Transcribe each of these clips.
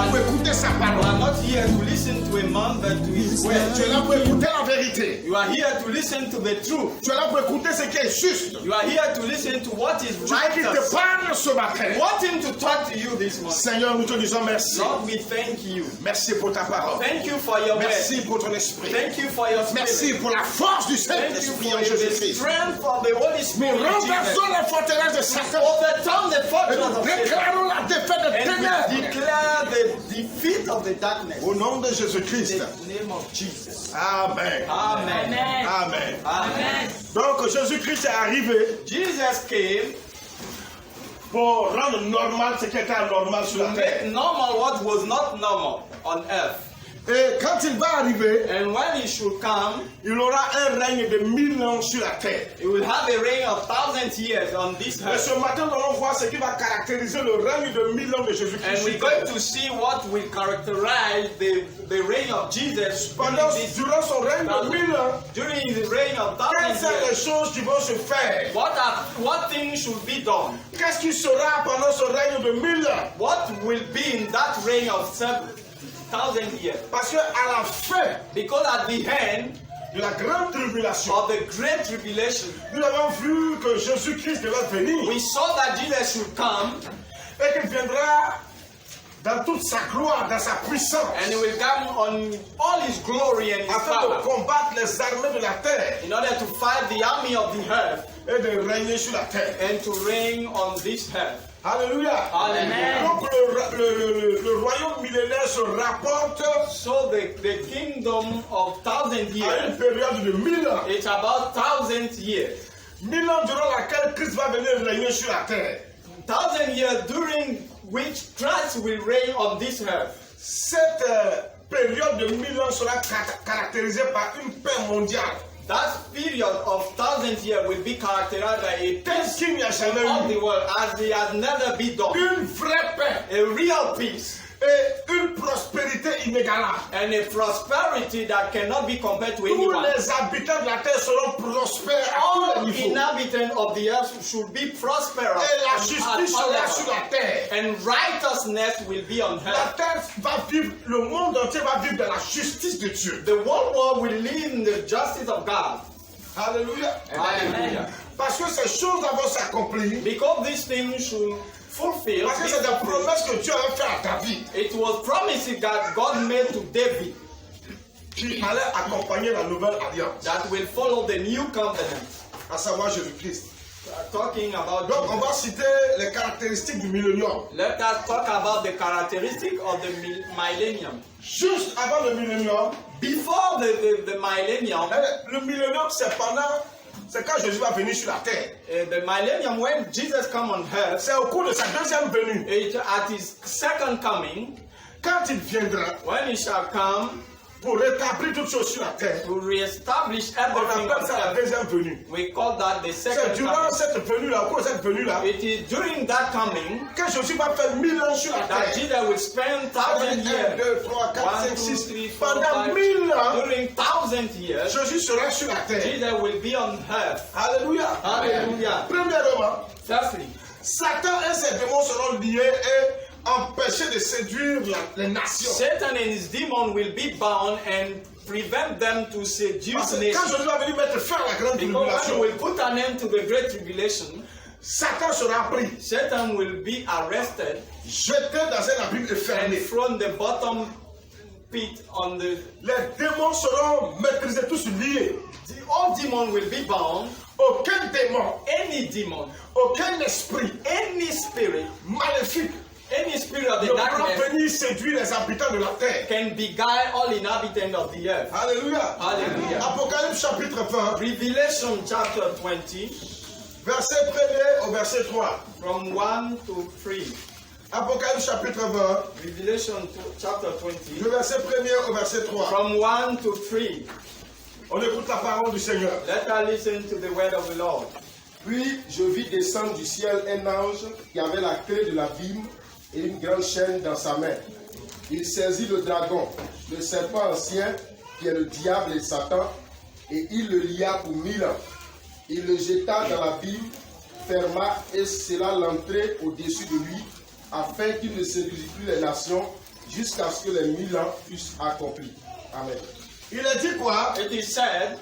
là pour écouter sa You parole. are not here to listen to a man, but to his word. Tu es là pour écouter la vérité. You are here to listen to the truth. Tu es là pour écouter ce qui est juste. You are here to listen to what is Tu veux qu'il te righteous. parle ce matin. I want him to talk to you this morning. Seigneur, nous te disons merci. Lord, we thank you. Merci pour ta parole. Thank you for your word. Merci pour ton esprit. Thank you for your spirit. Merci pour la force du Thank you Saint-Esprit for en the Jésus-Christ. strength of the Holy Nous Spirit. in Jesus. renversons la forteresse de Satan. Overturn the Et fortress nous of Satan. déclarons la défaite des And we ténèbres. declare the defeat of the darkness. Au nom de In Jésus-Christ. the name of Jesus. Amen. Amen. Amen. Amen. Donc Jésus-Christ est arrivé Jesus came pour rendre normal ce qui était anormal sur to la make terre. normal what was not normal on earth. Et quand il va arriver, And when he should come, il aura un règne de 1000 ans sur la terre. he will have a reign of 1,000 years on this Et earth. ce matin, nous allons voir ce qui va caractériser le règne de 1000 ans de And Jésus-Christ. we're going to see what will characterize the reign of Jesus Durant son règne de 1000 ans, during the reign of quelles 1,000 sont les years. choses qui vont se faire? What things should be done? Qu'est-ce qui sera pendant ce règne de 1000 ans? What will be in that reign of 1,000 years? Parce qu'à la fin Because at the end de la grande tribulation, of the great tribulation, nous avons vu que Jésus-Christ devait venir we saw that Jesus should come et qu'il viendra dans toute sa gloire, dans sa puissance, and he will come on all his glory and his afin de power combattre les armées de la terre in order to fight the army of the earth et de régner sur la terre. and to reign on this earth. Alléluia. Hallelujah. Donc le royaume millénaire se rapporte So the kingdom of 1,000 à une years, période de 1000 ans. it's about 1,000 years. 1000 ans durant laquelle Christ va venir régner sur la terre. 1,000 years during which Christ will reign on this earth. Cette période de 1000 ans sera caractérisée par une paix mondiale. That period of 1,000 years will be characterized by a Tel peace qu'il n'y a jamais of the eu. world as they have never been done. Une vraie paix A real peace et une prospérité inégalable. and a prosperity that cannot be compared to Tous anyone. les habitants de la terre seront prospères à All tous les niveaux. inhabitants of the earth should be prosperous Et la at justice all sera sur levels. la terre. And righteousness will be on La earth. terre va vivre, le monde entier va vivre dans la justice de Dieu. The whole world will live in the justice of God. Alléluia. Hallelujah. Parce que ces choses vont s'accomplir. Because these things should fulfill, Parce que c'est des promesses que Dieu avait faites à David, it was promises that God made to David qui allait accompagner la nouvelle alliance, that will follow the new covenant. à savoir Jésus-Christ. Talking about Donc on Jesus. va citer les caractéristiques du millénium. Let us talk about the characteristic of the millennium. Juste avant le millénium, Before the millennium, le millénium c'est quand Jésus va venir sur la terre. the millennium when Jesus come on earth, C'est au cours de sa deuxième venue. at his second coming, Quand il viendra when he shall come pour rétablir toutes choses sur la terre, to reestablish on everything appelle on ça la earth, deuxième venue. we call that the C'est second durant coming. cette venue-là, au cours de cette venue-là, It is during that coming que Jésus va faire 1000 ans sur la that terre. Jesus will spend 1,000 1, years. 2, 3, 4, 1, 5, 2, 6. 3, 4, Pendant 5. 1000 ans, During 1,000 years, Jésus sera sur la terre. Jesus will be on earth. Alléluia. Hallelujah. Premièrement, Firstly, Satan et ses démons seront liés et empêchés de séduire les nations. Satan and his demon will be bound and prevent them to seduce Parce que quand nations. Jésus va venir mettre fin à la grande Because when he tribulation, will put an end to the great tribulation, Satan sera pris, Satan will be arrested jeté dans un abîme et and fermé. thrown the bottom pit on the. Les démons seront maîtrisés, tous liés. All demon will be bound. Aucun démon, Any demon, aucun esprit any spirit, maléfique any spirit of ne the pourra darkness venir séduire les habitants de la terre. can beguile all inhabitants of the earth. Alléluia. Hallelujah. Apocalypse chapitre 20, Revelation chapter 20, verset 1er au verset 3. from 1 to 3. Apocalypse chapitre 20, Revelation chapter 20, du verset 1er au verset 3. from 1 to 3. On écoute la parole du Seigneur. Let us listen to the word of the Lord. Puis je vis descendre du ciel un ange qui avait la clé de l'abîme et une grande chaîne dans sa main. Il saisit le dragon, le serpent ancien, qui est le diable et Satan, et il le lia pour 1000 ans. Il le jeta dans l'abîme, ferma et scella l'entrée au-dessus de lui, afin qu'il ne séduise plus les nations jusqu'à ce que les 1000 ans fussent accomplis. Amen. Il a dit quoi? It is said,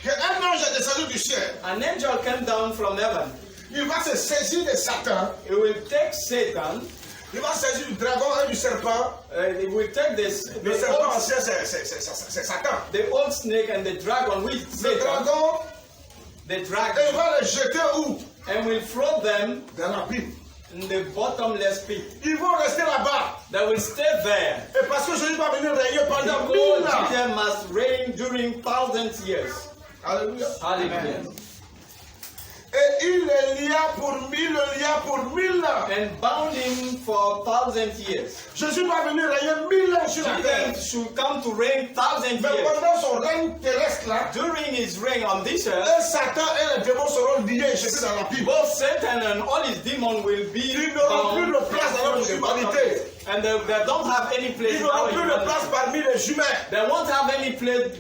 Qu'un ange est descendu du ciel. an angel came down from heaven. Il va se saisir de Satan. He will take Satan. Il va saisir du dragon et du serpent. He will take Le serpent ancien, c'est Satan. the old snake and the dragon with Le Satan. dragon, The et il dragon. va les jeter où? And will throw them Dans la Bible. in the bottomless pit. Ils vont rester là-bas. They will stay there. Et parce que Jésus va venir régner pendant 1000 Because ans. Jesus must reign during 1,000 years. Alléluia. Hallelujah. Et il les lia pour 1000 ans. And bound him for 1,000 years. Jésus va venir régner 1000 ans sur la terre. Jesus should come to reign 1,000 Mais years. pendant son règne terrestre là, During his reign on this earth, et Satan et les démons seront liés, jetés dans la Bible. both Satan and all his demons will be Ils n'auront plus de place dans notre humanité. and they don't have any place Ils in n'auront our plus de place humanity. parmi les humains. They won't have any place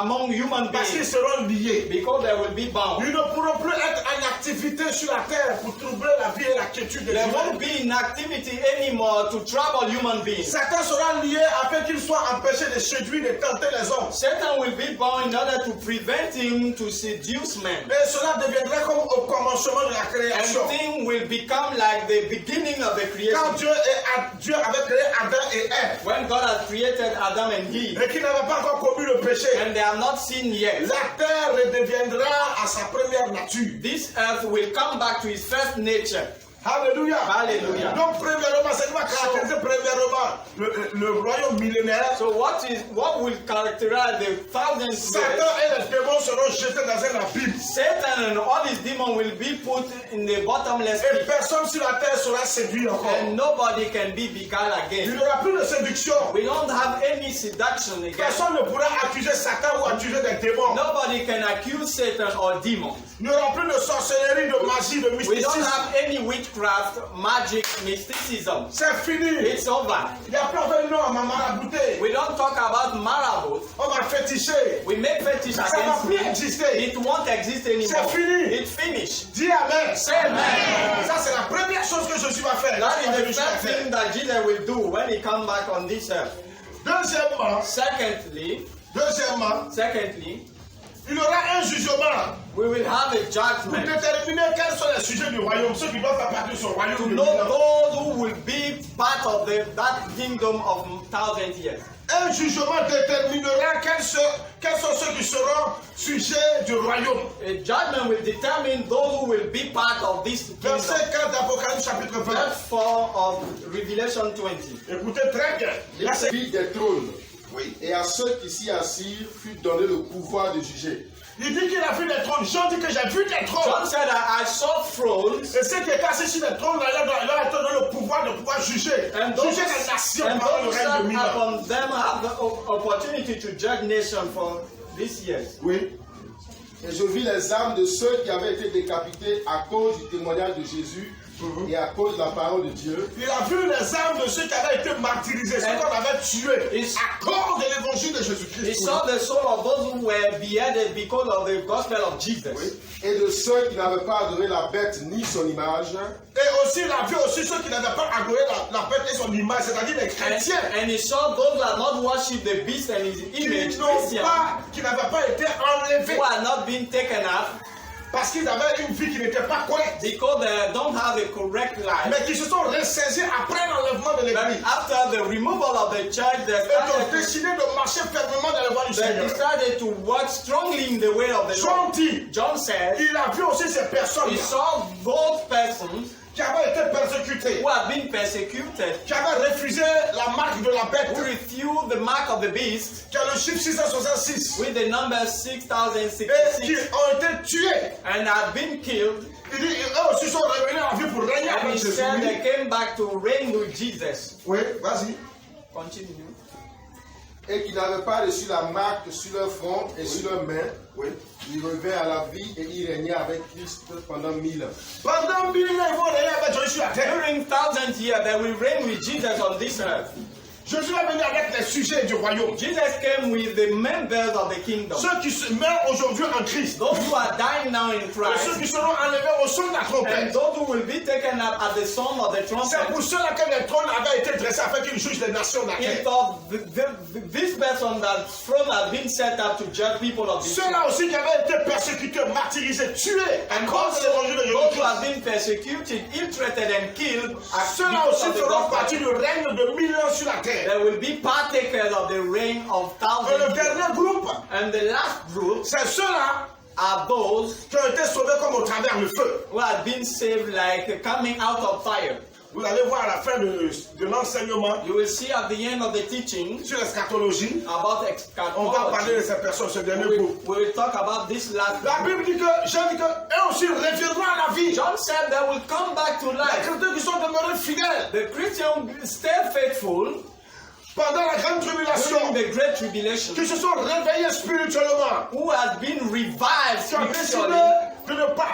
among human Parce qu'ils beings seront liés. because they will be bound. Ils ne pourront plus être en activité sur la terre pour troubler la vie et la quiétude des They humains. won't be in activity anymore to trouble human beings. Satan sera lié afin qu'il soit empêché de séduire et tenter les hommes. Satan will be bound in order to prevent him to seduce men. Et cela deviendra comme au commencement de la And création. thing will become like the beginning of the Quand creation. Dieu avait créé Adam et Ève, When God has created Adam and Eve, et qu'ils n'avaient pas encore commis le péché, and they have not sinned yet, la terre redeviendra à sa première nature. this earth will come back to its first nature. Alléluia. Alléluia. Donc, premièrement, c'est quoi caractériser premièrement le royaume millénaire? So what will characterize the 1,000 Satan years? et les démons seront jetés dans un abîme. Satan and all his demons will be put in the bottomless Et pit, personne sur la terre sera séduit encore. and nobody can be beguiled Il again. n'y aura plus de séduction. We don't have any seduction again. Personne ne pourra accuser Satan ou accuser des démons. Nobody can accuse Satan or demons. Il n'y aura plus de sorcellerie, de magie, de We don't mysticisme. have any witchcraft, magic, mysticism. C'est fini. It's over. Il n'y a plus de nom, on m'a marabouté. We don't talk about marabouts. On m'a fétiché. We make fetish Ça ne va against plus men. exister. It won't exist anymore. C'est fini. It's finished. Dis Amen. Say amen. Ça, c'est la première chose que Jésus va faire. That Il va is venir the sur la first terre. thing that Jesus will do when he comes back on this earth. Deuxièmement, Secondly, il y aura un jugement we will have a pour judgment déterminer quels sont les sujets du royaume, ceux qui doivent faire partie de son royaume. to de know 1000 ans. those who will be part of that kingdom of 1,000 years. Un jugement déterminera quels sont ceux qui seront sujets du royaume. A judgment will determine those who will be part of this kingdom. Verset 4 d'Apocalypse chapitre 1. Verse 4 of Revelation 20. Écoutez très bien. Là, c'est... Vie des trônes. Oui. Et à ceux qui s'y assirent fut donné le pouvoir de juger. Il dit qu'il a vu des trônes. Jean dit que j'ai vu des John trônes. said that I saw thrones, Et ceux qui étaient assis sur les trônes, là, il a été donné le pouvoir de pouvoir juger. and those Juger les nations and pendant le those règne that de 1000 ans. upon them have the opportunity to judge nation for these years. Oui. Et je vis les âmes de ceux qui avaient été décapités à cause du témoignage de Jésus et à cause de la parole de Dieu. Il a vu les âmes de ceux qui avaient été martyrisés, ceux qu'on avait tués à cause de l'évangile de He Jésus-Christ. saw the soul of those who were beheaded because of the gospel of Jesus. Et de ceux qui n'avaient pas adoré la bête ni son image, Et aussi, il a vu aussi ceux qui n'avaient pas adoré la bête et son image, c'est-à-dire les chrétiens. And he saw those who had not worshipped the beast and his image, Christians, Qui n'avaient pas été enlevés who had not been taken up parce qu'ils avaient une vie qui n'était pas correcte, because they don't have a correct life. mais qui se sont ressaisis après l'enlèvement de But l'église. after the removal of the church, they Et ont started décidé de marcher fermement dans les voies du they Seigneur. decided to walk strongly in the way of the Jean Lord. dit, John said il a vu aussi ces personnes he saw those persons qui avaient été persécutées, who have been persecuted, qui avaient refusé la marque de la who bête, refused the mark of the beast qui a le chiffre 666, with the number et 6066 qui ont été tués. and had been killed. Il dit, eux aussi sont revenus en vie pour régner And avec he Jésus. said Oui, they came back to reign with Jesus. oui, vas-y. Continue. et qui n'avaient pas reçu la marque sur leur front et sur leurs mains. Oui. Ils revinrent à la vie et ils régnaient avec Christ pendant 1000 ans. Pendant 1000 ans, ils vont régner avec Jésus sur la terre. During 1,000 years, they will reign with Jesus on this earth. Jésus est venu avec les sujets du royaume. Jesus came with the members of the kingdom. Ceux qui se meurent aujourd'hui en Christ. Those who are dying now in Et ceux Christ, qui seront enlevés au son de la and trompette. those who will be taken up at the sound of the C'est trumpet. pour cela que les trônes avaient été dressés afin qu'ils jugent les nations de la It terre. of this person that throne has been set up to judge people of this world. Ceux-là aussi qui avaient été persécutés, martyrisés, tués à And cause de l'évangile de those who Jésus-Christ. have been persecuted, ill-treated, and killed Ceux-là because aussi of the feront gospel. partie du règne de 1000 ans sur la terre. There will be partakers of the reign of Et le thousands. dernier groupe, And the last group c'est ceux-là are those qui ont été sauvés comme au travers le feu. who have been saved like coming out of fire. Vous allez voir à la fin de l'enseignement You will see at the end of the teaching sur l'eschatologie, about on va parler de eschatology. ces personnes, ce dernier We groupe. will talk about this last La group. Bible dit que, Jean dit que, eux aussi reviendront à la vie. John said they will come back to Les life. chrétiens qui sont demeurés fidèles The Christians stay faithful pendant la grande tribulation, during the great tribulation, qui se sont réveillés spirituellement, who has been revived qui ont décidé spiritually, de ne pas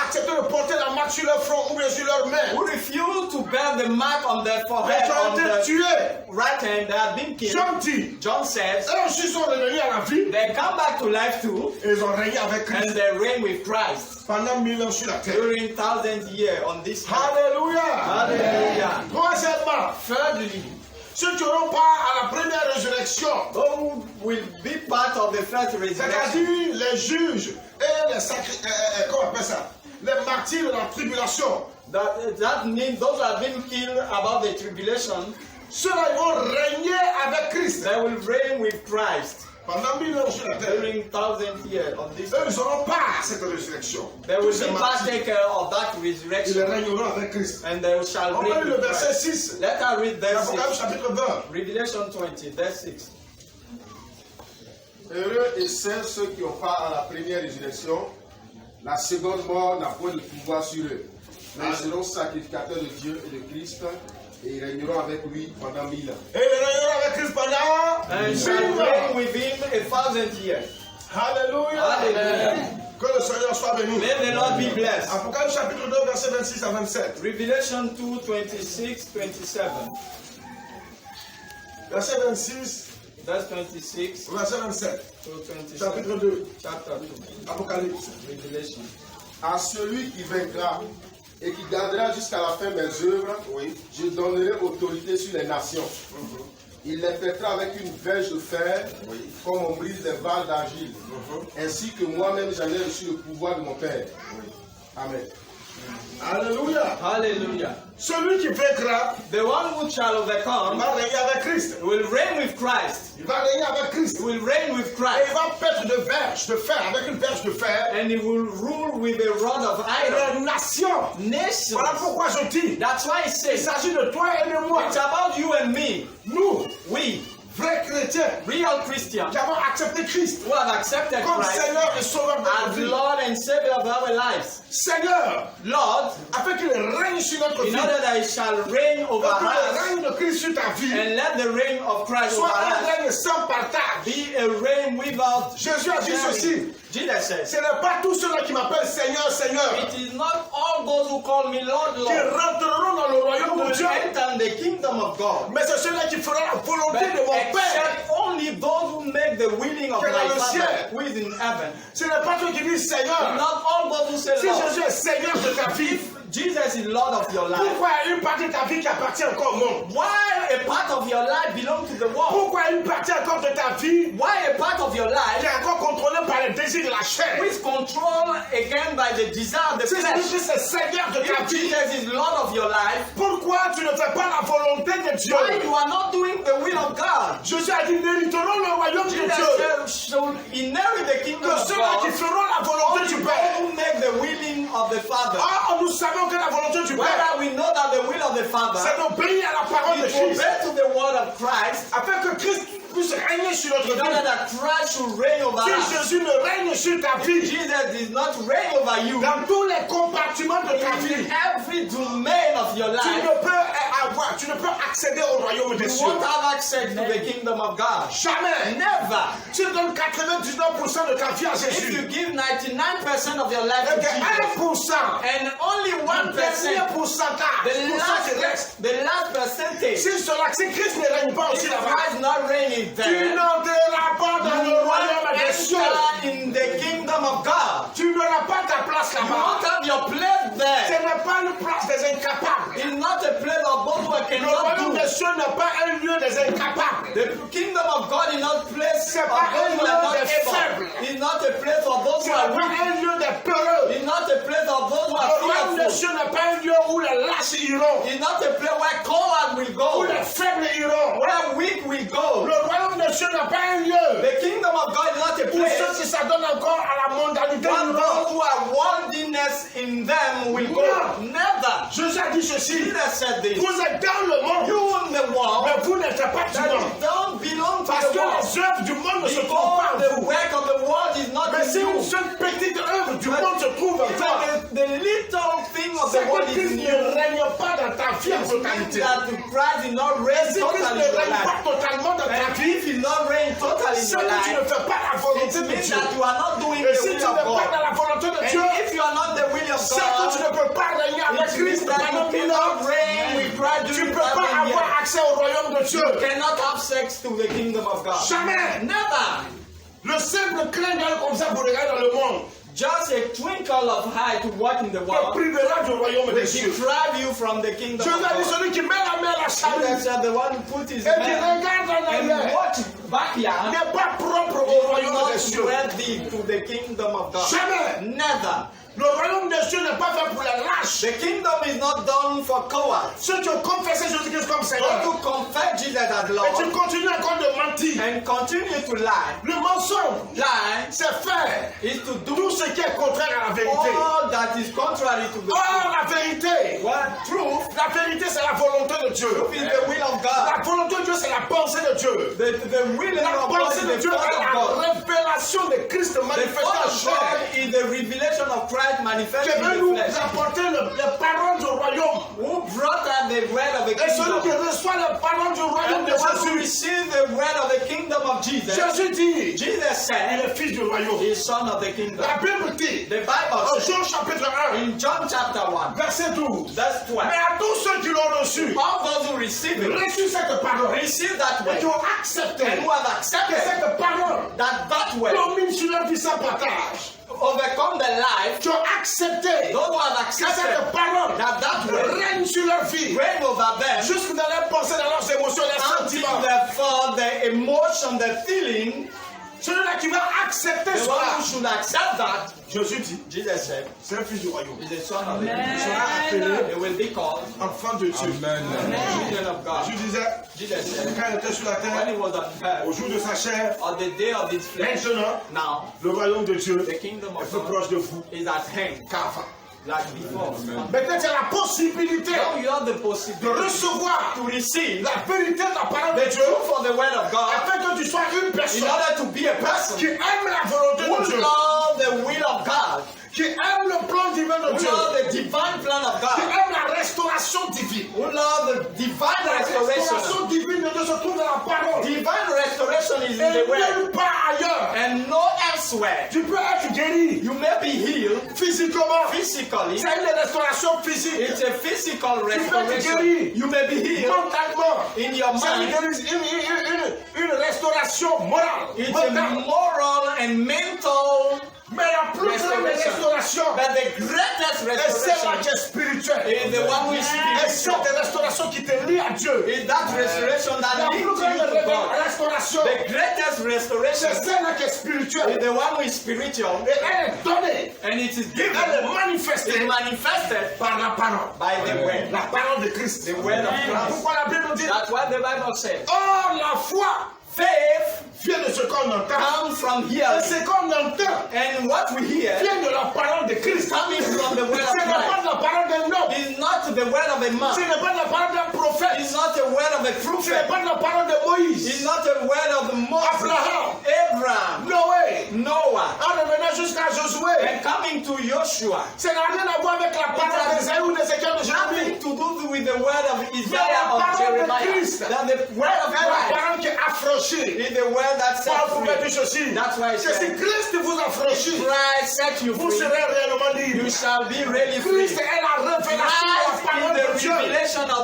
accepter de porter la marque sur leur front ou bien sur leurs mains, who refuse to bear the mark on their mais forehead, qui ont on été the tués. right hand, they have been killed. Jean dit, John says, eux aussi sont revenus à la vie they come back to life too, et ils ont régné avec Christ and they reign with Christ pendant 1000 ans sur la terre. during 1,000 years on this earth. Alléluia. Hallelujah. Troisièmement, Thirdly, ceux qui n'auront pas à la première résurrection, those who will be part of the first resurrection, c'est-à-dire les juges et les comment on appelle ça, les martyrs de la tribulation, that means those who have been killed about the tribulation, ceux-là ils vont régner avec Christ they will reign with Christ pendant 1000 ans sur la terre. during 1,000 years on this Eux, earth. ils n'auront pas cette résurrection. They Tous will ces be martyrs, partaker of that ils resurrection, régneront avec Christ. and they shall On va reign lire le with verset Christ. 6, Let us read verse Apocalypse 6. chapitre 20. Revelation 20, verse 6. Heureux et saints ceux qui ont part à la première résurrection. La seconde mort n'a point de pouvoir sur eux. Mais ils seront sacrificateurs de Dieu et de Christ et ils régneront avec lui pendant 1000 ans. Et ils régneront avec Christ pendant And 1000 shall reign ans. with him 1,000 years. Alléluia. Hallelujah. Que le Seigneur soit béni. May the Lord be blessed. Apocalypse chapitre 2, verset 26 à 27. Revelation 2, 26, 27. Verset 26, Verse 26 verset 27. to 27. Chapitre 2, Chapter 2. Apocalypse. Revelation. À celui qui vaincra et qui gardera jusqu'à la fin mes œuvres, Oui. je donnerai autorité sur les nations. Il les traitera avec une verge de fer, Oui. comme on brise des balles d'argile, ainsi que moi-même j'en ai reçu le pouvoir de mon Père. Amen. Alléluia. Hallelujah. Celui qui vaincra The one who shall overcome va régner avec Christ. will reign with Christ. Il va régner avec Christ. Will reign with Et il Christ. va paître de verge de fer, avec une verge de fer, And he will rule with a rod of iron. les nations. Nations. Voilà pourquoi je dis, That's why it il says, s'agit de toi et de moi. it's about you and me. Nous, We, vrais chrétiens, real Christians, qui avons accepté Christ who have accepted comme Christ Seigneur et Sauveur de notre as vie. Lord and Savior of our lives. Seigneur, Lord, afin qu'il règne sur notre vie. in order that he shall reign over Que le us, règne de Christ sur ta vie and let the reign of Christ soit over un us règne sans partage. be a reign without Jésus a dit ceci. sharing. Jesus says, Ce n'est pas tous ceux-là qui m'appellent Seigneur, Seigneur, it is not all those who call me Lord, qui Lord, rentreront dans le royaume who de will Dieu, enter the kingdom of God, mais c'est ceux-là qui feront la volonté but de mon Père. except only those who make the willing of Que dans my le ciel. Father who is in heaven. Ce n'est pas ceux qui disent Seigneur. Not all those who say Si Lord. Jésus est Seigneur de ta vie, Jesus is Lord of your life. pourquoi une partie de ta vie qui appartient encore au monde? Why a part of your life belongs to the world? Pourquoi une partie encore de ta vie Why a part of your qui life est encore contrôlée par les désirs de la chair? is controlled again by the desire of the Si flesh? Jésus est Seigneur de ta If vie, Jesus is Lord of your life, pourquoi tu ne fais pas la volonté de Dieu? why you are not doing the will of God? Jésus a dit, nous hériterons le royaume de Jesus Dieu. said, shall inherit the kingdom Que of ceux-là qui God, feront la volonté only du those Père. who make the willing of the Father. Or, nous savons que la volonté du Père, Whether we know that the will of the Father c'est d'obéir à la parole de is to Christ, obey to the word of Christ, afin que Christ puisse régner sur notre in order vie. that Christ should reign over Si us. Jésus ne règne sur ta vie, Jesus did not reign over you. dans tous les compartiments de ta vie, In every domain of your tu life, ne peux accéder au royaume des you cieux. won't have access to the kingdom of God. Jamais. Never. Tu donnes 99% de ta vie à If you Jésus. give 99% of your life Et to que Jesus, 1%, and only 1% dernier pourcentage, the last percentage. si Christ ne règne pas aussi If là-bas, Christ not reigning tu there, n'entreras pas dans you le won't royaume des cieux. enter in the kingdom of God. Tu n'auras pas ta place You là-bas. won't have your place Ce there. n'est pas une place des incapables. It's not a place of those who Le cannot royaume do. des cieux n'est pas un lieu des incapables. The kingdom of God is not a place C'est of pas those un who are not lieu des able. faibles. It's not a place of those Ce who n'est are pas weak. un lieu des peureux. It's not a place of those who Le are royaume des fearful. cieux n'est pas un lieu où les lâches iront, It's not a place where coward will où go, les faibles iront. where weak will go. Le royaume des cieux n'est pas un lieu The kingdom of God is not a où ceux place qui s'adonnent encore à la mondanité where iront. those who are worldliness in them will go. No. Never. Jésus a dit ceci. Jesus said this. Vous êtes dans le monde, You in the world, mais vous n'êtes pas du that monde. you don't belong to Parce the que world. les œuvres du monde ne se trouvent pas Because en the vous. work of the world is not Mais in si you. une seule petite œuvre du monde se trouve en toi, The little thing of c'est the world que is Christ in ne you. règne pas dans ta vie en It means totalité. that Christ is not reign Si Christ totally ne in your règne pas life. totalement dans ta And vie, if he not reign totally in c'est your que tu ne life, fais pas la it volonté de means Dieu. that you are not doing Et the si tu will n'es of pas God. dans la volonté de Dieu, And if you are not the will of c'est que tu God, ne peux pas régner avec it means Christ that pendant you 1000 ans. cannot reign with Christ Tu ne during peux pas 1,000 avoir years. accès au royaume de Dieu. You cannot have sex to the kingdom of God. Jamais. Never. Le simple clin d'œil comme ça vous regardez dans le monde Just a twinkle of eye to walk in the te world privera du royaume will des cieux. deprive you from the kingdom Jésus of a dit God. celui qui met la main à la Jesus charrue said the one who put his et qui hand regarde en and arrière watch back here n'est pas propre is au royaume des not cieux. ready to the kingdom of God. Jamais. Never. Le royaume des cieux n'est pas fait pour les lâches. The kingdom is not done for cowards. Ceux qui ont confessé Jésus-Christ comme Those Seigneur who confess Jesus as et tu Lord continues encore de mentir. and continue to lie. Le mensonge, Lie c'est faire is to do tout ce qui est contraire à la vérité. all that is contrary to the truth. Or, la vérité, What truth la vérité c'est la volonté de Dieu. is the will of La God. volonté de Dieu c'est la pensée de Dieu. The will La of God pensée de is Dieu the est thought la of God. révélation de Christ The manifesté en thought of chair. God is the revelation of Christ Qui manifested veut in nous the flesh. apporter les paroles du royaume. Who brought out the word of the Et celui qui kingdom. reçoit les paroles du royaume And de the one who Jésus. received the word of the kingdom of Jesus. Jésus dit, Jesus il said, est fils du royaume. he is son of the kingdom. La Bible dit, The Bible en says Jean chapitre 1, in John chapter 1, verset 12. verse 12, Mais à tous ceux qui l'ont reçu, all those who receive it, reçu cette parole, receive that et qui word, ont accepté and who have que accepted cette parole that word domine sur leur vie sans partage. overcome the life, Qui ont accepté those who have que accepted cette parole that word règne sur leur vie, reign over them, jusque dans leurs pensées, dans leurs émotions, leurs until sentiments. therefore the emotion, the feeling, Celui-là qui va accepter the one cela, who should accept that, Jésus dit, Jesus said, c'est un fils du royaume. is the son of the Il kingdom. sera appelé They will be called enfant de Dieu. children of God. Jésus disait, Jesus said, quand il était sur la when terre, he was on au earth, jour de sa chair, on the day of his flesh, maintenant, now le royaume de Dieu the kingdom est of plus God proche de vous is at hand, qu'avant. like before. Maintenant, tu as la possibilité Now you have the de possibility recevoir to receive la vérité de la parole the de Dieu truth of the word of God afin que tu sois une in personne order to be a person qui aime la volonté de who Dieu, love the will of God, qui aime le plan divin de who Dieu, love the divine plan of qui God, aime la restauration divine. who love the divine La restoration. restauration divine de Dieu se trouve dans la parole. Divine restoration is in Et the word nulle part ailleurs. and no elsewhere. Tu peux être guéri You may be healed physiquement. physically. C'est une restauration physique. It's a physical peux être restoration. guéri You may be healed Mentalement. in your C'est mind. une restauration morale. It's a Mentale. moral and mental, Mais la plus grande restauration but the greatest est celle qui restoration est spirituelle. is the one who is Et spiritual. cette restauration qui te lie à Dieu. Is that restoration La that plus leads grande you to God. restauration, The greatest restoration c'est celle qui est is spirituelle. the one who is spiritual, Et elle est donnée, and it is given, elle est is manifestée manifested par la parole. by the word, La parole de Christ. the word of Christ. Pourquoi la Bible dit, That's what the Bible says. or la foi Faith vient de ce qu'on entend. comes from Et hearing, ce qu'on entend and what we hear vient de la parole de Christ. coming from the word of Ce n'est pas Christ. de la parole d'un homme. Is not the word of a Ce man. n'est pas de la parole d'un prophète. It's not the word of a Ce n'est prophet. pas de la parole de Moïse. It's not the word of the Moses, Abraham. Abraham, Noé. Noah, En revenant jusqu'à Josué. and coming to Joshua. Ça n'a rien à voir avec la parole d'Ésaïe ou d'Ézéchiel de Jérémie. Nothing to do with the word of Isaiah or parole de Jeremiah. Christ. That the word of C'est la Christ parole qui est affranchie. is the word that Paul sets pouvait free. dire ceci. That's why it Que si says, Christ vous affranchit, Christ set you vous free, serez réellement libre. you shall be really free. Christ est la révélation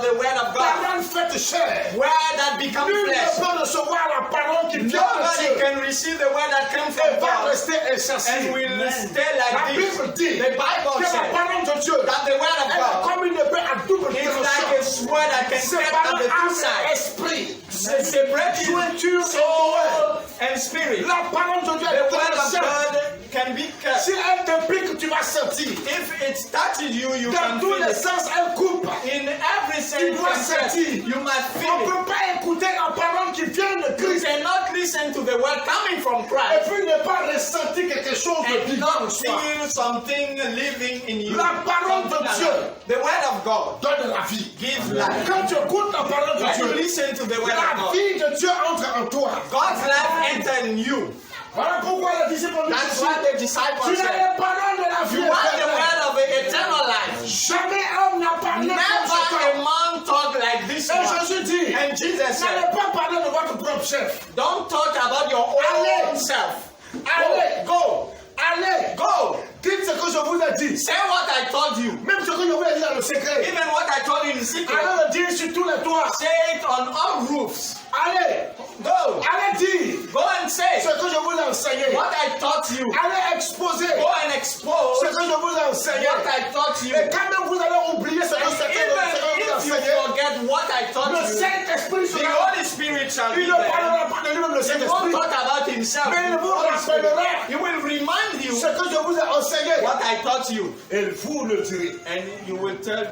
the word of God. Parole faite chair. Word that becomes Nul ne flesh. peut recevoir la parole qui vient de Nobody Dieu can receive the word that comes et from va God rester and insensible. will stay La like this. Bible dit The Bible que la says parole de Dieu that the word of elle est God comme une épée à double is like tranchant. a sword that can C'est cut par at the two âme et sides. esprit. It's separating Jointure et soul and spirit. La parole de Dieu The est word of très simple. God can be cut. Si elle te pique, tu vas sentir. If it touches you, you Dans can tous feel les it. sens, elle coupe. In every Tu dois sense, sentir. you must On feel ne it. peut pas écouter la parole qui vient de You Christ cannot listen to the word coming from et Christ puis ne pas ressentir quelque chose de and vivant en not soi. feel something living in you. La parole de Something like Dieu that. The word of God donne la vie. gives life. Quand tu écoutes la parole de When you Dieu, listen to the word of la God, vie de Dieu entre en toi. God's life enters in you. Voilà pourquoi les disciples ont dit That's ceci. what the disciples Tu as said. les paroles de la vie You want the éternelle. word of eternal life. Jamais homme n'a parlé comme Never ce a temps. man talk like this Et one. Jésus dit, And Jesus said, n'allez pas parler de votre propre chef. don't talk about your Allez. own self. Allez, Go. allez, Go. dites ce que je vous ai dit. Say what I told you. Même ce que je vous ai dit dans le secret. Even what I told you in secret. Allez le dire sur tous les toits. Say it on all roofs. Allez, Go. allez dire Go and say ce que je vous ai enseigné. what I taught you. Allez exposer Go and expose ce que je vous ai enseigné. what I taught you. Et quand même vous allez oublier ce que And je even vous ai if you enseigné, forget what I taught le you, Saint-Esprit the sera. Holy Spirit shall be Il ne there. parlera pas de lui-même, le He won't Saint-Esprit. talk about himself. Mais il vous Holy Spirit. rappellera He will remind you ce que je vous ai enseigné. what I taught you, Et vous le direz. and he will tell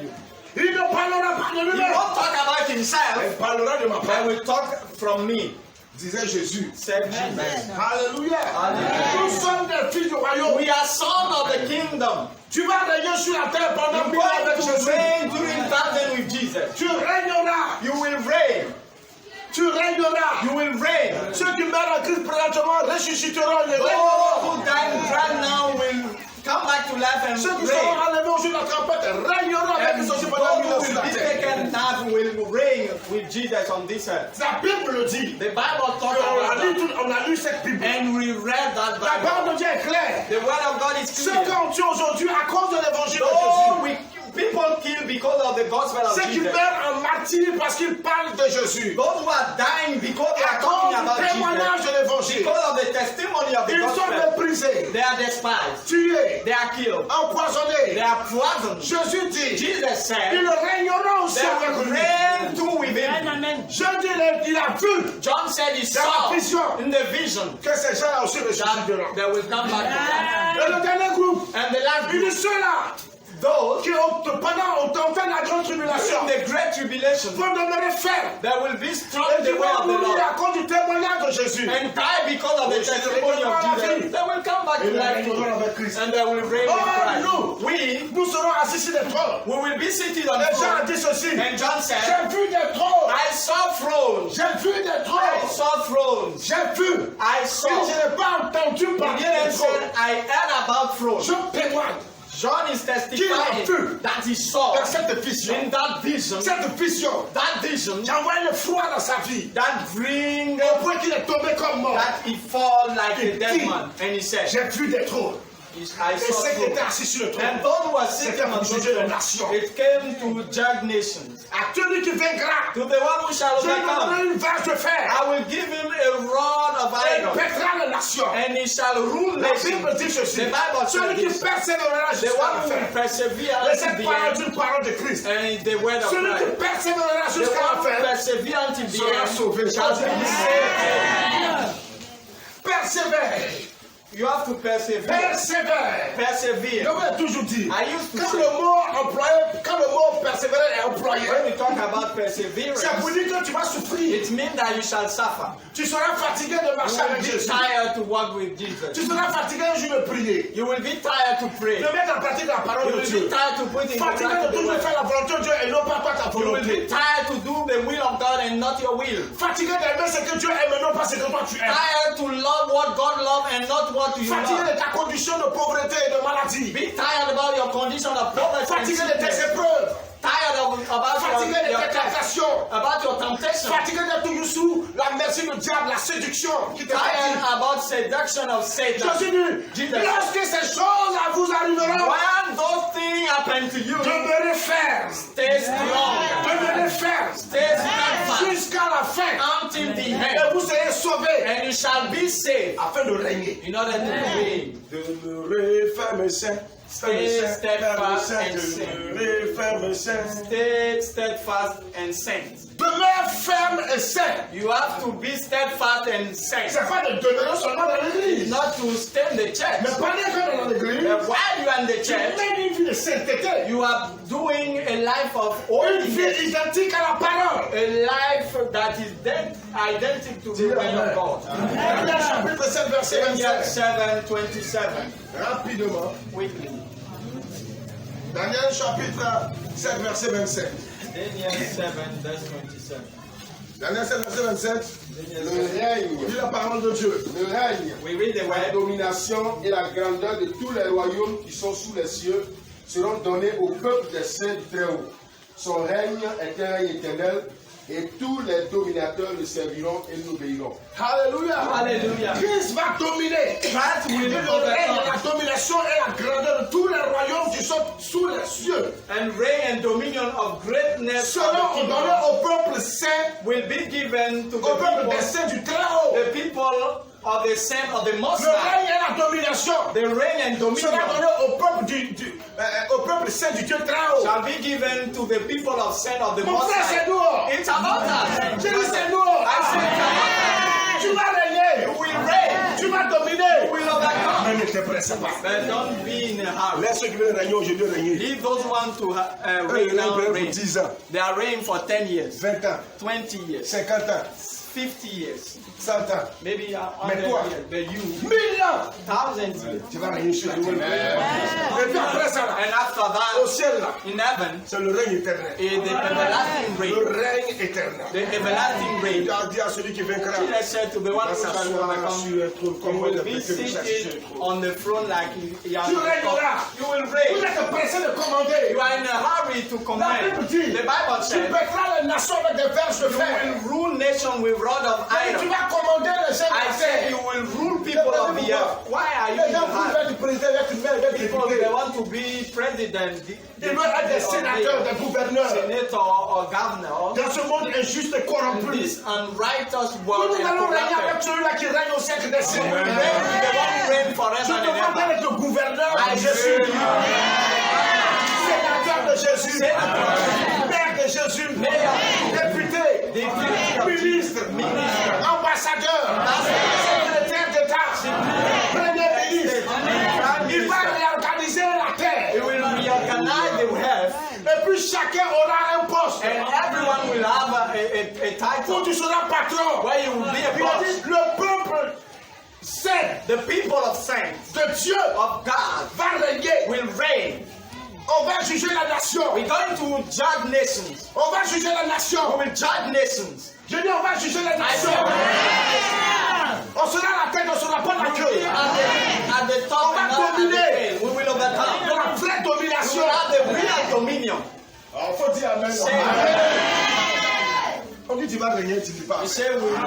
you. Il ne parlera pas de He lui-même. won't talk about himself. Il parlera de ma But part. will talk from me. Disait Jésus. Said Jesus. Alléluia. Alléluia. Nous sommes des filles du royaume. We are sons of the kingdom. Tu vas régner sur la terre pendant You 1000 ans avec going to Jésus. reign during thousand with Jesus. Tu régneras. You will reign. Tu régneras. You will reign. Ceux qui meurent en Christ présentement ressusciteront et Those régneront. who die right now will come back to life and Ceux qui reign. seront enlevés au jour de la trompette régneront avec And Christ aussi those pendant 1000 who ans sur will la be terre. taken now will reign with Jesus on this earth. La Bible le dit. The Bible talks about that. On a lu cette Bible. And we read that La parole Bible. de Dieu est claire. The word of God is Ceux clear. qu'on tue aujourd'hui à cause de l'évangile de Though Jésus. people kill because of the gospel of Ceux qui Jesus. meurent en martyr parce qu'ils parlent de Jésus. Those who are dying because they À are cause talking du about Jesus. témoignage de l'évangile. Because of the testimony of the Ils sont gospel. méprisés, They are despised. tués, They are killed. They empoisonnés. are poisoned. Jésus dit, Jesus said, ils régneront aussi they avec will lui. reign too with him. Jésus, il a vu John said he dans la saw vision in the vision que ces gens-là aussi that ressusciteront. they will come back to life. Et le dernier groupe, And the last il group, dit ceux-là those qui ont fait la grande tribulation in the great tribulation, vont demeurer fermes. they will be strong Et in qui the way vont of the mourir Lord. à cause du témoignage de Jésus. And die because of the Oui, testimony of c'est Jesus. They will come back to Ils life régneront too. avec Christ. And they will reign with Christ. We Nous serons assis sur des trônes. will be seated on Et Jean a thrones. dit ceci. And John said, J'ai vu des trônes. I saw thrones. J'ai vu des I trônes. saw thrones. J'ai vu. I Et saw. je n'ai pas entendu He parler didn't des say, trônes. I heard about thrones. Je témoigne John is testifying vu that he saw dans cette vision. in that vision, Cette vision qui envoie le froid dans sa vie. that bring Au point qu'il est tombé comme mort. that he fall like a dead man. And he said, J'ai vu des trônes. I Et saw ceux qui étaient thrones. assis sur le trône. And those who were C'était sitting on pour those juger les thrones, nations. it came to judge nations. À celui qui vaincra, To the one who shall je lui overcome, donnerai une vache de fer. I will give him a rod of Et il iron, pètera les nations. and he shall rule La nations. Bible dit ceci. The Bible Celui says qui this. persévérera The jusqu'à one la who fin. will persevere Et until cette the parole end, est une parole de Christ. and the word of Celui qui Christ. persévérera The jusqu'à one la who fin persevere until the sera end sauvé. shall be saved. Persévère. You have to persevere. Persevère. Persevere. Je vous l'ai toujours dit. I used to Quand say, le mot employé, quand le mot persévérer est employé, when we talk about perseverance, c'est pour dire que tu vas souffrir. it means that you shall suffer. Tu seras fatigué de You marcher will avec be Jésus. tired to walk with Jesus. Tu seras fatigué un jour de prier. You will be tired to pray. De mettre en pratique la You parole de will be Dieu. tired to put in Fatigué de practice the toujours word. faire la volonté de Dieu et non pas toi ta You will be volonté. tired to do the will of God and not your will. Fatigué d'aimer ce que Dieu aime et non pas ce que toi tu aimes. Tired to love what God loves and not what you Fatigué love. de ta condition de pauvreté et de maladie. Be tired about your condition of poverty and Fatigué de tes sickness. épreuves. Tired fatigué de tes tentations, about your temptation, fatigué d'être toujours sous la merci du diable, la séduction qui te tired fatigue. about seduction of Satan. Jésus dit, lorsque ces choses vous arriveront, When those things happen to you, demeurez ferme, stay strong, demeurez ferme, stay steadfast jusqu'à la fin, until the et end, vous serez sauvés, and you shall be saved afin de régner. in order to reign. Demeurez ferme, saint. Stay steadfast and Demeurez ferme, saint. Stay steadfast and saint. Demeure ferme et saint. You have to be steadfast and saint. C'est pas de demeurer seulement dans l'église. Not to stay in the Mais church. pendant que dans l'église, But while you are in the tu church, mènes une vie de sainteté. you are doing a life of Une vie holiness, identique à la parole. a life that is identical to the word of God. Daniel chapitre 7, verset Daniel 27. 7:27. Rapidement. Quickly. Daniel chapitre 7, verset 27. Daniel 7, verse 27. Daniel 7, verset 27. Le règne, Dis la parole de Dieu. le règne, We read the la word. domination et la grandeur de tous les royaumes qui sont sous les cieux seront donnés au peuple des saints du Très-Haut. Son règne est un règne éternel et tous les dominateurs le serviront et l'obéiront. Alléluia. Hallelujah. Christ va dominer. Christ Et will le règne, overcome la domination et la grandeur de tous les royaumes qui sont sous les cieux and reign and dominion of greatness of seront the donnés kingdom au peuple saint, will be given to au peuple des the saints du Très-Haut. people of the saint of the Most Le High. règne et la domination The reign and sera dominion donné au peuple au peuple saint du Dieu Très-Haut. shall be given to the people of saint of the Mon Most frère, c'est High. nous. It's about us. J'ai dit c'est nous. I say it's about Tu vas régner. us. We reign. Tu vas dominer. We will overcome. Mais ne te presse pas. But don't be in a hurry. Laisse ceux qui veulent régner aujourd'hui régner. Leave those ones to Eux, reign ils now. règnent pour Reign. 10 ans, They are reigning for 10 years, 20 ans, 20 years, 50 ans, 50 years, 100 ans, maybe Mais 100 toi? years. But you, 1000 ans. thousands years. Tu vas régner sur la terre. Et puis après ça, là, And after au that, ciel, là, in heaven, c'est le règne éternel. is the everlasting Le reign. règne éternel. The everlasting Tu reign. as dit à celui qui vaincra, Jesus said to the one va who shall s'asseoir overcome, sur un trône you comme moi, will le be peuple de chasse sur seated un trône. on the throne like he has Tu régneras. You will Vous reign. êtes pressé de commander. You are in a hurry to La command. Bible dit, The Bible tu says, pèteras les nations avec des verges de you fer. will rule nation with rod of Et tu iron. vas commander les gens de I la said terre. you will rule people of the earth. Why are you Les in gens a qui hurry? veulent du président, veulent du maire, veulent du People député. they want to be president, Ils veulent être des sénateurs, des gouverneurs. senator or governor. Dans ce monde injuste et In corrompu. this unrighteous Nous world and allons régner avec corrupted. celui-là qui règne au siècle des We siècles. reign with the one who reigns Je forever te and demande ever. d'être gouverneur I de say Jésus. you, Sénateur de Jésus. Senator, Maire de Jésus. Mayor, Député. deputy, Ministre. minister, Ambassadeur. Secrétaire d'État. Premier ministre. prime Il va minister. réorganiser la terre. He will reorganize the earth, Et puis chacun aura un poste. and everyone will have a Où title tu seras patron. where you will be a Il a boss. dit, le peuple saint The people of saints de Dieu of God va régner. will reign. On va juger la nation. We're going to judge nations. On va juger la nation. We will judge nations. Je dis, on va juger la I nation. said, On sera la tête, on sera pas la we queue. will be at the top and not at the tail. We will De overcome. la vraie We domination. will have the real dominion. Il faut dire amen. Say amen. On dit tu vas régner, tu dis pas. We say we will.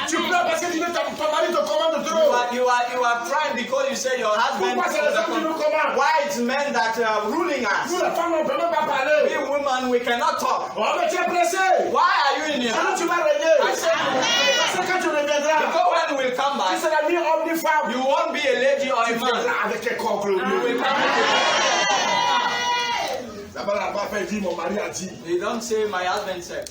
Tu pleures parce que tu dis ton mari te commande trop. You are crying because you say your husband. Pourquoi c'est les hommes qui nous commandent? Why it's men that are ruling Nous us? les femmes on ne peut même pas We parler. women we cannot talk. Oh mais tu es pressé. Why are you in here? Quand tu vas I régner. said you will pray. C'est quand tu reviendras. Because when we will come Tu back, seras ni homme ni femme. you won't be a lady or a Tu man. viendras avec un corps You will glorieux. come with D'abord la femme dit, mon mari a dit, a- They don't say my husband said.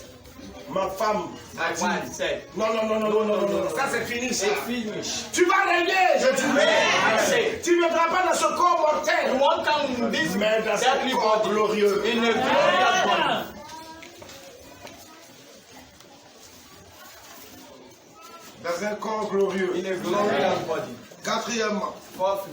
ma femme My a dit. wife said. Non, non, non, non, non, non, non, non. Ça c'est fini ça. It's finished. Tu vas régner, je dis. I say. Tu ne viendras pas dans ce corps You mortel. won't come in this Mais dans deadly ce corps body. glorieux. In a glorious body. Dans un corps glorieux. In a glorious body. Quatrièmement, Fourthly,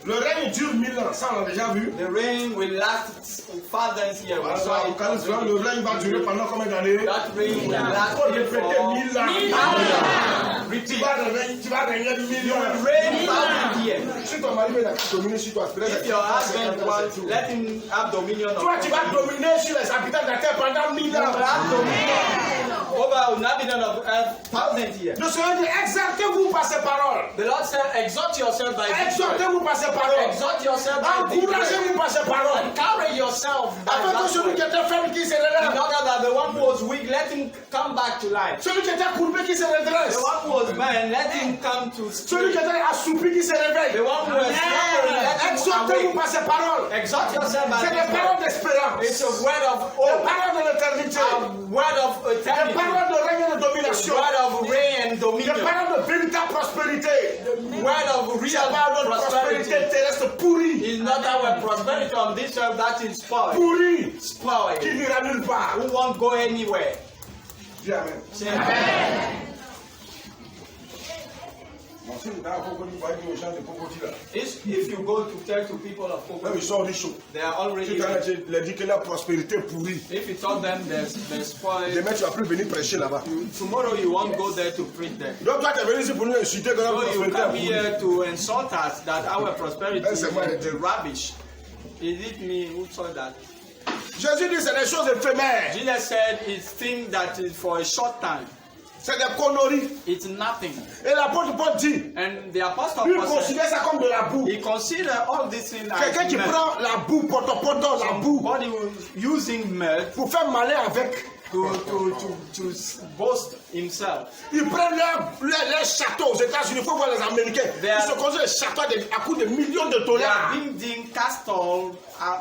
le règne dure 1000 ans. Ça on l'a déjà vu. the reign will last farther here. We saw it. Quand le règne va durer pendant combien d'années? That reign will last Il faut here répéter for 1000 ans. repeat. Tu vas régner You millions. will reign 1,000 years. Si ton mari veut dominer sur toi, If your husband wants to let him have dominion of Toi, tu vas dominer sur les habitants de la terre pendant 1000 you will ans. have dominion over an inhabitant of earth 1,000 years. Le Seigneur dit, exaltez-vous par ces paroles. The Lord said, exalt yourself by this word. Exaltez-vous par ces paroles. Exalt yourself by this word. Encouragez-vous par ces paroles. Encourage yourself by Afin que that celui qui word. était faible qui se In relève. order that the one who was weak, let him come back to life. Celui qui était courbé qui se redresse. The one who was man, let him come to Celui qui spirit. était assoupi qui se The réveille. one who was slumbering, let him Exaltez-vous awake. par ces paroles. Exalt yourself by C'est des this paroles word. d'espérance. It's a word of Des hope, paroles de l'éternité. a word of Des eternity, paroles de règne et de a domination. word of reign and Des dominion, paroles de véritable prospérité. word of C'est real pas notre prosperity. prospérité terrestre pourrie. It's not our prosperity on this earth that is spoiled. Pourrie. Qui Spoiled. n'ira nulle part. Who won't go anywhere. Dis amen. Say amen. If you go to tell to people of Même Congo, ils sont riches. they are already Tu rich. leur dis que la prospérité est pourrie. If you tell them there's spoiled, Demain, tu vas plus venir prêcher là-bas. tomorrow you won't go there to preach there. Donc toi, tu es venu ici pour nous insulter que notre So you prospérité est come pourrie. here to insult us that our prosperity That's is the way it the is. rubbish. Is it me who saw that? Jésus dit c'est des choses éphémères. Jesus said it's things that is for a short time. C'est des conneries. It's nothing. Et l'apôtre Paul dit, And the apostle lui Paul said, considère ça comme de la boue. he considered all these things Quelqu'un as qui mud. prend la boue, poto, la boue, Somebody was using mud pour faire malin avec. to boast himself. Ils prennent leur châteaux aux États-Unis. Il faut voir les Américains. They are- Ils se construisent des châteaux à coût de millions de They are dollars. building castles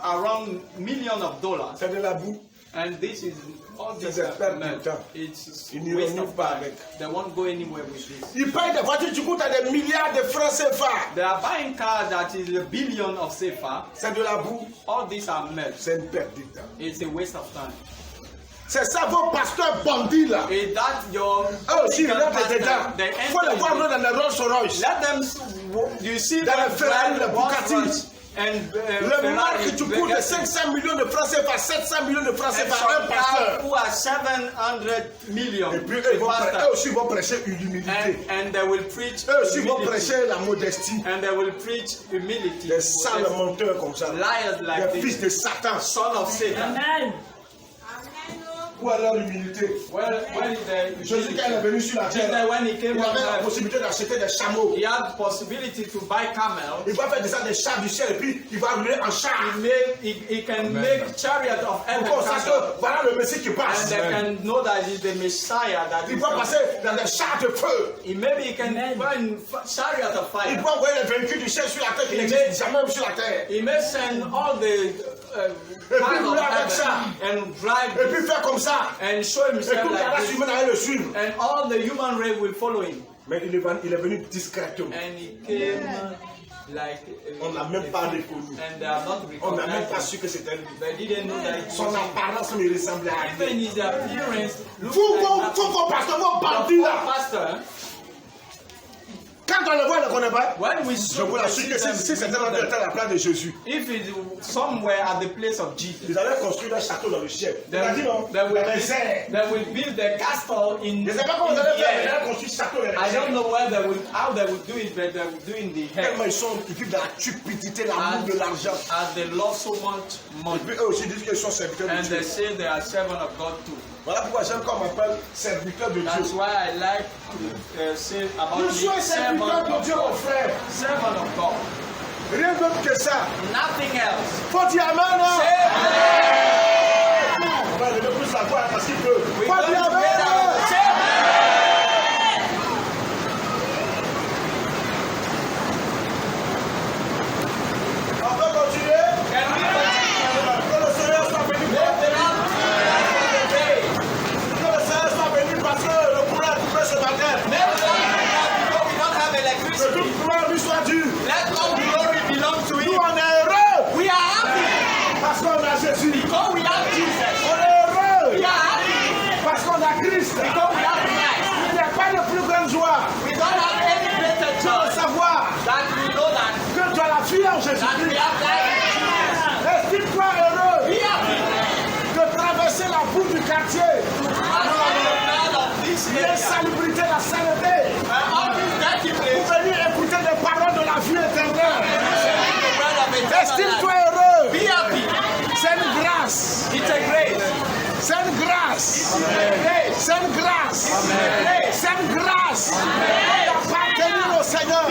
around millions of dollars. C'est de la boue. And this is all this C'est des pertes de mud. temps. It's Ils n'iront waste nulle of part time. avec. They won't go anywhere with this. Ils payent des voitures qui coûtent à des milliards de francs CFA. They are buying cars that is a billion of CFA. C'est de la boue. All these are mud. C'est une perte de temps. It's a waste of time. C'est ça vos pasteurs bandits là. Is that your Eux aussi, ils rentrent pastor, dedans. they Il faut les voir enter dans les Rolls Royce. let them you see Dans them les Ferrari, drive les Rolls Bugatti. Royce and Le marque qui coûte Bugatti. 500 millions de francs CFA, 700 millions de francs And CFA, some un pasteur. guys who are 700 million Et puis a pastor. eux aussi vont prêcher l'humilité. And they will preach Eux aussi vont humility. prêcher la modestie. And they will preach humility. Des sales menteurs comme ça. Liars like Des fils this. de Satan. Son of Satan. Où est leur humilité? When Jésus, quand il est venu sur la terre, when he came il on avait la earth, possibilité d'acheter des chameaux. he had the possibility to buy camels. Il va faire descendre des chars du ciel et puis il va rouler en char. He can make chariot of heaven Pour ça camels. que voilà le Messie qui And passe. they can know that he's the Messiah that Il is va coming. passer dans des chars de feu. Maybe he can burn chariot of Il fire. va envoyer les vaincus du ciel sur la terre qui n'existent jamais même sur la terre. He may send all the cars of rouler avec ça. heaven and drive Et puis faire comme ça. and show Et himself toute la like race this. humaine allait le suivre. And all the human race will follow him. Mais il est venu discrètement. And he came like On n'a même pas reconnu. and they are not On n'a même pas recognized. su que c'était lui. They didn't know that it Son was him. apparence me ressemblait à lui. Even his appearance looked Vous, like vos pasteurs, vos the bandits là. pastor. Quand on le voit, on ne connaît pas. When we Je saw vous l'assure que si c'était à la place de Jésus, if it's somewhere at the place of Jesus, ils allaient construire un château dans le ciel. Il a dit non, they dans les airs. will build the castle in Je ne sais pas comment in ils allaient the faire, mais ils air. allaient construire un château dans I les don't airs. know how they will do it, but they will do in the air. Tellement ils vivent dans la cupidité, l'amour de l'argent. As they lost so much Et money, puis eux aussi disent qu'ils sont serviteurs de and Dieu. they say they are servants of God too. Voilà pourquoi j'aime qu'on m'appelle serviteur de That's Dieu. why I like to say about Je suis me, un serviteur servant de of Dieu, mon God. frère. Servant of God. Rien d'autre que ça. Nothing else. Faut dire Amen. Non? Say On va lever plus la voix parce qu'il peut. we Faut go dire together. Amen. Say On peut continuer. can we continue? Que le Seigneur soit béni. Let the Lord today. Que le Seigneur soit béni parce que le courant est coupé ce matin. Let the Lord because we don't have Que electricity. toute gloire lui soit due. Let all glory belong to Nous Him. on est heureux We are happy parce qu'on a Jésus. because we have Jesus. On est heureux We are happy parce qu'on a Christ. because we have Christ. Il n'y a pas de plus grande joie We don't have any greater de joy savoir that we know that que tu as la fille en we Jésus-Christ. have life. Estime-toi heureux Be happy. de traverser la boue du quartier. As the blood of this area, L'insalubrité, la saleté. Estime-toi heureux. Be happy. C'est une grâce. It's a grace. C'est une grâce. It's a grace. C'est une grâce. Amen. C'est une grâce d'appartenir au Seigneur.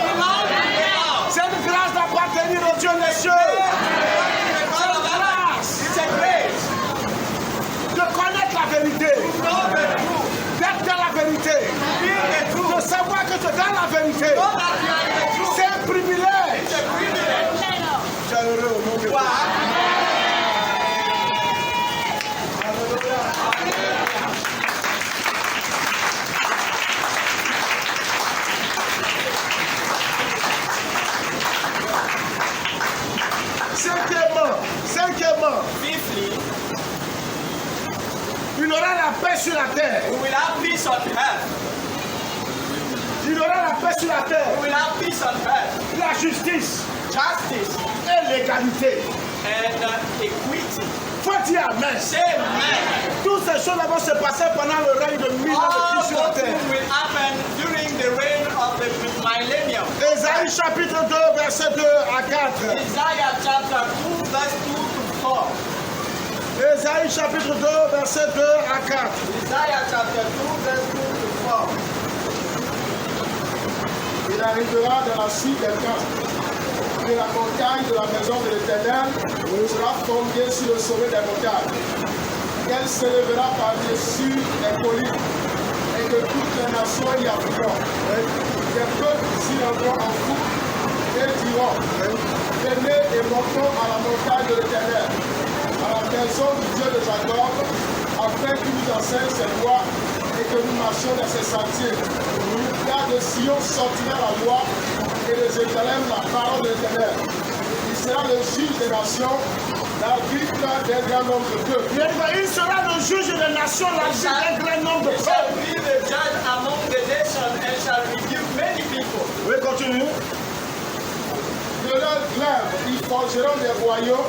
C'est une grâce d'appartenir au Dieu des cieux. C'est une grâce It's a grace. de connaître la vérité, Know the truth. d'être dans la vérité, Be the truth. de savoir que tu es dans la vérité. Know that you are in the truth. C'est un privilège. It's a privilege. Tu es heureux au nom de Dieu. Wow. Cinquièmement, Fifthly, il aura la paix sur la terre. we will have peace on earth. Il aura la paix sur la terre. We will have peace on earth. La justice Justice et l'égalité. and equity. Faut dire Amen. Say amen. Toutes ces choses vont se passer pendant le règne de 1000 ans de All Christ sur la those terre. things will happen during the reign of the millennium. Ésaïe chapitre 2, verset 2 à 4. Isaiah chapter 2, verse 2 to 4. Ésaïe chapitre 2, verset 2 à 4. Isaiah chapter 2, verse 2 to 4. Il arrivera dans la suite des temps que la montagne de la maison de l'Éternel sera fondée sur le sommet des montagnes. Elle s'élèvera par-dessus les collines et que toutes les nations y habitent. Les peuples s'y rendront en fou et diront, venez et montons à la montagne de l'Éternel, à la maison du Dieu de Jacob, afin qu'il nous enseigne ses lois et que nous marchions dans ses sentiers. Car de Sion sortira la loi et de Jérusalem la parole de l'Éternel. Il sera le juge des nations, l'arbitre d'un grand nombre de peuples. Il sera le juge des nations, l'arbitre d'un grand nombre de He shall peuples. be the judge among the nations and shall rebuke many people. Oui, continue. De leur glaive, ils forgeront des royaumes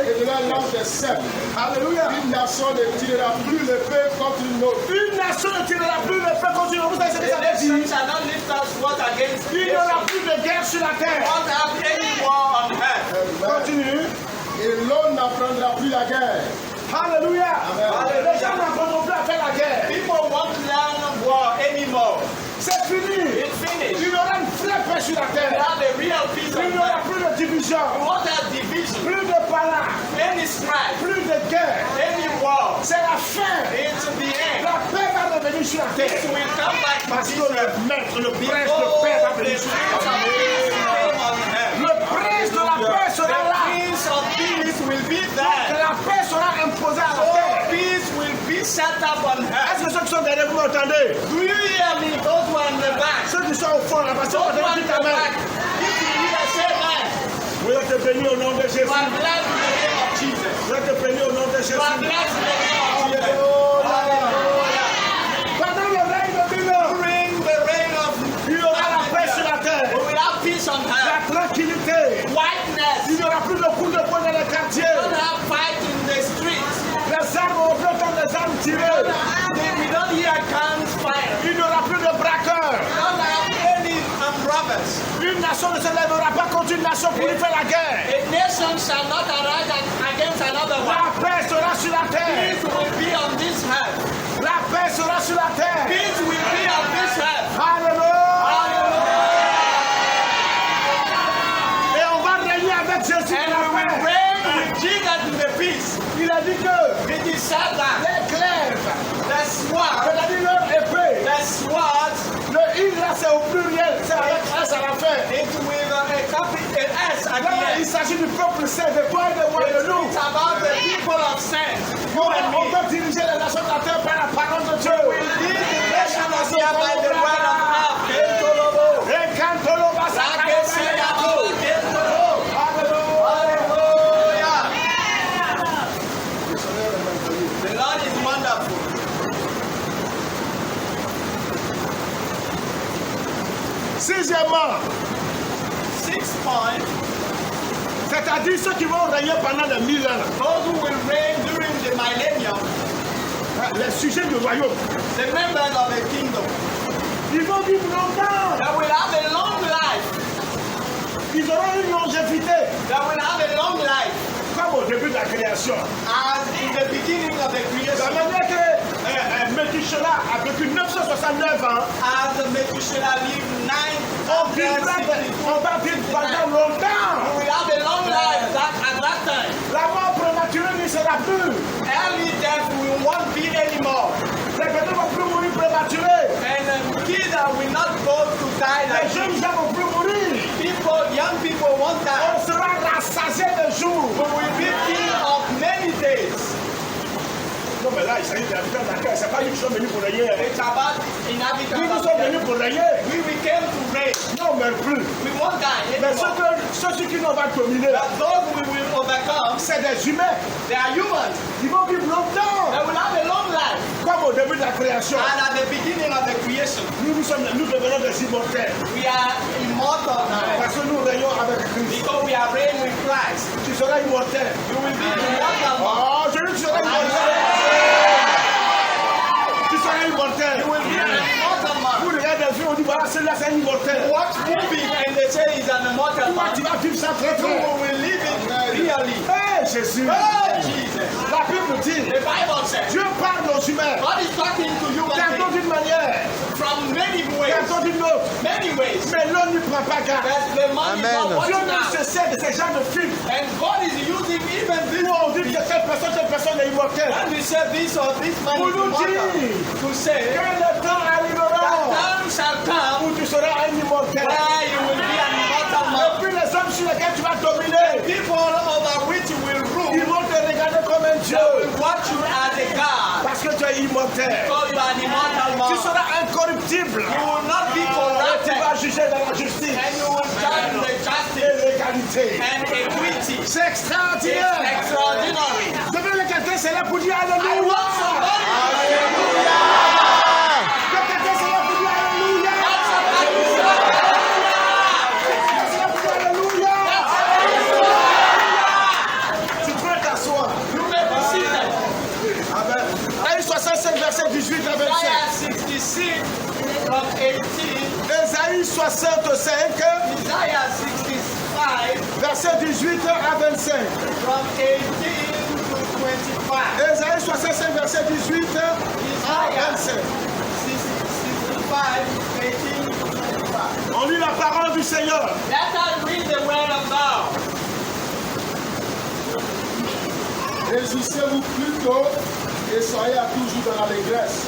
et de leur lance des sceptres. Alléluia. Une nation ne tirera plus l'épée contre une autre. Une nation ne tirera plus le feu contre une autre. Vous savez ce que The ça veut nation dire? shall not lift us sword against Il n'y aura nation. plus de guerre sur la terre. Not have any war on earth. Continue. Et l'homme n'apprendra plus la guerre. Alléluia. Amen. Les gens n'apprendront plus à faire la guerre. People won't learn war anymore. C'est fini. It's finished. Il y aura une vraie paix sur la We terre. have a real peace on Il n'y aura earth. plus de division, We won't have division, plus de palabres, any strife, plus de guerre. any war. C'est la fin. It's the end. La paix va revenir sur la It terre. will come back to Parce this que le earth. maître, le prince Oh, de paix va the venir Prince sur of la terre. Peace came on earth. Le prince de la paix The sera là. Prince of Peace will be Et there. la paix sera imposée à la Oh, terre. peace will be set up on earth. Est-ce que ceux qui sont derrière vous m'entendez? Do you hear me? Those who are in the back. Ceux qui sont au fond, là, parce que Those vous who are entendez, in dites the Amen. back. If you hear, say amen. Vous êtes bénis au nom de Jésus. You are blessed in the name of Jesus. Vous êtes bénis au nom de Jésus. You are blessed in the name of Jesus. Alléluia. Pendant le règne de 1000 ans, During the reign of il y aura la paix sur la terre. we will have peace on La earth. tranquillité. Whiteness. Il n'y aura plus de coups de poing dans les We quartiers. don't have fight in the streets. Les armes au bleu comme les armes tirées. We don't hear guns fire. Il n'y aura plus de braqueurs. We don't have any robbers. Une nation ne se lèvera pas contre une nation pour lui faire la guerre. A nation shall not arise against another one. La paix sera sur la terre. Peace will be on this earth. La paix sera sur la terre. Peace will be on this earth. Alléluia. Et on va régner avec Jésus And pour we la will paix. reign with Jesus in the peace. Il a dit que It is said that les glaives, the sword, c'est-à-dire leur épée, the sword, le il là c'est au pluriel, c'est avec S à la fin. it will a S at Là, the il end. s'agit du peuple saint, de toi et de moi et de nous. It's about the people of saints. You and On me. peut diriger les nations de la terre par la parole de Dieu. Lead the nation of here by the word of God. Kentolobo. Et quand on va Rakesedabo. Kentolobo. Alléluia. Hallelujah. The Lord is wonderful. Sixièmement, Sixth point, c'est-à-dire ceux qui vont régner pendant les 1000 ans, those who will reign during the millennium, les sujets du royaume, the members of the kingdom, ils vont vivre longtemps. that will have a long life, Ils auront une longévité. that will have a 9 ans, as Methuselah lived on va vivre 960, pendant longtemps. we will have a long life at that time. La mort prématurée ne sera plus. Early death will won't be anymore. Les petits vont plus mourir prématurés. And kids will not go to die Les like jeunes this. gens vont plus mourir. Young people won't die. On sera rassasié de jours. We will be filled of many days. Non, mais là, il s'agit des habitants de la terre. C'est pas nous qui sommes venus pour régner. It's about inhabitants Nous of sommes the venus earth. pour régner. We came to reign. Non, mais plus. We won't die Mais anymore. ceux qui nous vont dominer, But those we will overcome, c'est des humains. they are humans. Ils vont vivre longtemps. They will have a long life. Comme au début de la création. And at the beginning of the creation, Nous devenons des immortels. we are immortal now. Parce que nous régnons avec Christ. Because we are reigning with Christ. Tu seras immortel. You will be immortal. Oh, je dis que tu seras immortel. Tu seras immortel. You will be an immortal Vous man. regardez des films, on dit voilà, celui-là c'est un immortel. Watch movie and they say he's an immortal Toi, man. tu vas vivre ça très You très. will live it really. Hey, Jésus. Oh, Jesus. La Bible dit, The Bible says Dieu parle aux humains. God is talking to you Tantôt d'une manière, from many ways. tantôt d'une autre. Many ways. Mais l'homme n'y prend pas garde. But the man is not Dieu watching ne out. se sert de ces genres de films. And God is using even this. Où on dit que telle personne est immortelle. And we say this or this man Pour is nous immortal. dire To say que le temps arrivera time shall come où tu seras un immortel. where you will be an immortal Et man. puis les hommes sur lesquels tu vas dominer, People over which you will rule ils vont te regarder comme un Dieu. will watch you as a God. Parce que tu es immortel. Because you are an immortal Tu man. seras incorruptible. You will not be Et tu corrupted. vas juger dans la justice And you will stand in the et justice l'égalité. and equity. C'est It's extraordinaire. extraordinary. Devant le quelqu'un, c'est là pour dire I Alléluia. want somebody Le quelqu'un, c'est là pour dire Alléluia. C'est là pour dire Alléluia. Tu peux t'asseoir. You may be seated. Amen. Aïe 65, verset 18 à 25. Isaiah 66 from 18. Ésaïe 65, Isaiah 65 verset 18 à 25. from 18 to 25. Ésaïe 65, verset 18 à 25. 65, 18 to 25. On lit la parole du Seigneur. Let us read the word of God. Réjouissez-vous plutôt et soyez à toujours dans l'allégresse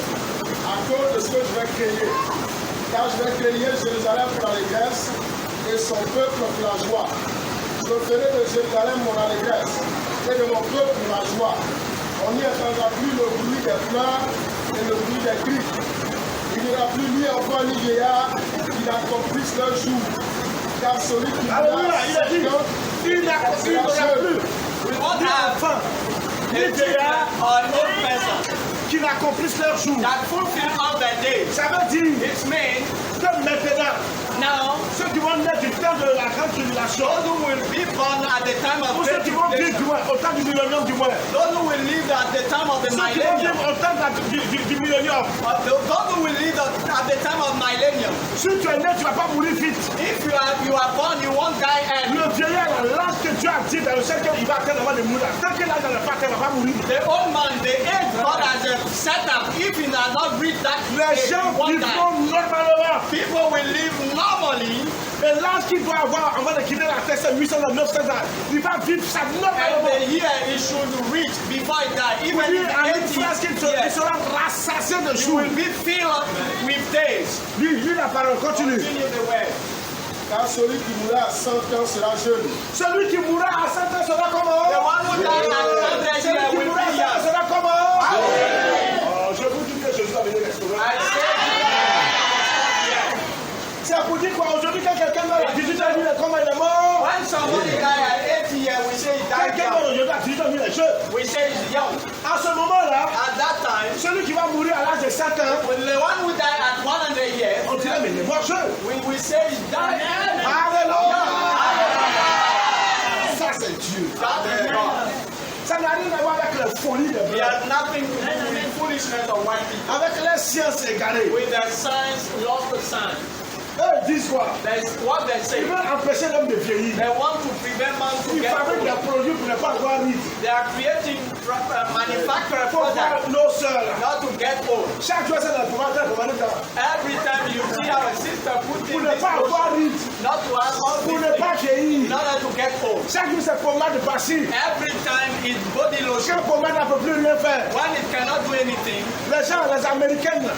à cause de ce que je vais créer. Car je vais créer Jérusalem pour l'allégresse et son peuple pour la joie. Je ferai de Jérusalem mon allégresse et de mon peuple la joie. On n'y entendra plus le bruit des pleurs et le bruit des cris. Il n'y aura plus ni enfant ni vieillard qui n'accomplissent leur jour. Car celui qui Alléluia, il a dit, il n'y aura plus We won't ni have enfant, a ni children vieillard or an old person qui n'accomplissent leur jour. that fulfill all their days. Ça veut dire It means que maintenant, now ceux qui vont naître du temps de la grande tribulation, those who will be born at the time of ou ceux great qui vont vivre tribulation, du moins, au temps du millénium du moins, those who will live at the time of the ceux qui vont millennium, vivre au temps du millénium, those who will live at the time of millennium, si tu es né, tu ne vas pas mourir vite. if you are born, you won't die early. Le vieillard, l'âge que Dieu a dit dans le ciel qu'il va atteindre avant de mourir, tant qu'il est dans le parc, il ne va pas mourir. The old man, the age God has set up, if he has not reached that Les age, he gens won't die. vivront normalement. People will live normally, Et l'âge qu'il doit avoir avant de quitter la terre, c'est 800 ans, 900 ans. Il va vivre ça and normalement. the year he should reach before he dies. Il Even dit if en une 80 phrase qu'il years, sera rassasié de you jours. will be filled with days. Lis la parole, continue. Continue the word. Car celui qui mourra à 100 ans sera jeune. Celui qui mourra à 100 ans sera The comment? one who dies at 100 Celui years qui will mourra à be 100 ans young. sera comment? Oh, je vous dis que Jésus va venir restaurer. I say, C'est pour dire quoi? Aujourd'hui, quand quelqu'un meurt à 18 ans, il est comment il est mort? when somebody dies at 80 years, we say he died Quelqu'un meurt young. aujourd'hui à 18 ans, il est jeune. We say he's young. À ce moment-là, At that time, celui qui va mourir à l'âge de 100 ans, when the one who died at 100 years, on dirait, mais il est mort jeune. we say he died early. Alléluia! Ça, c'est Dieu. That is God. Ça n'a rien à voir avec la folie de He Blanc, has nothing to do with foolishness of white people. avec les sciences égarées. With their science, lost the science. Eux disent quoi? That's what they say. Ils veulent empêcher l'homme de vieillir. They want to prevent man to Ils get fabriquent old. des produits pour ne pas avoir vite. They are creating manufacturer Pour voir products l'os seul. not to get old. Chaque jour, c'est la commande. Every time you see our sister Pour putting ne this pas avoir lotion, ride. not to have all Pour these ne pas things, vieillir. in order to get old. Chaque jour, c'est pommade de passer. Every time it's body lotion. Quand pommade n'a peut plus rien faire. When it cannot do anything, Les gens, les Américaines,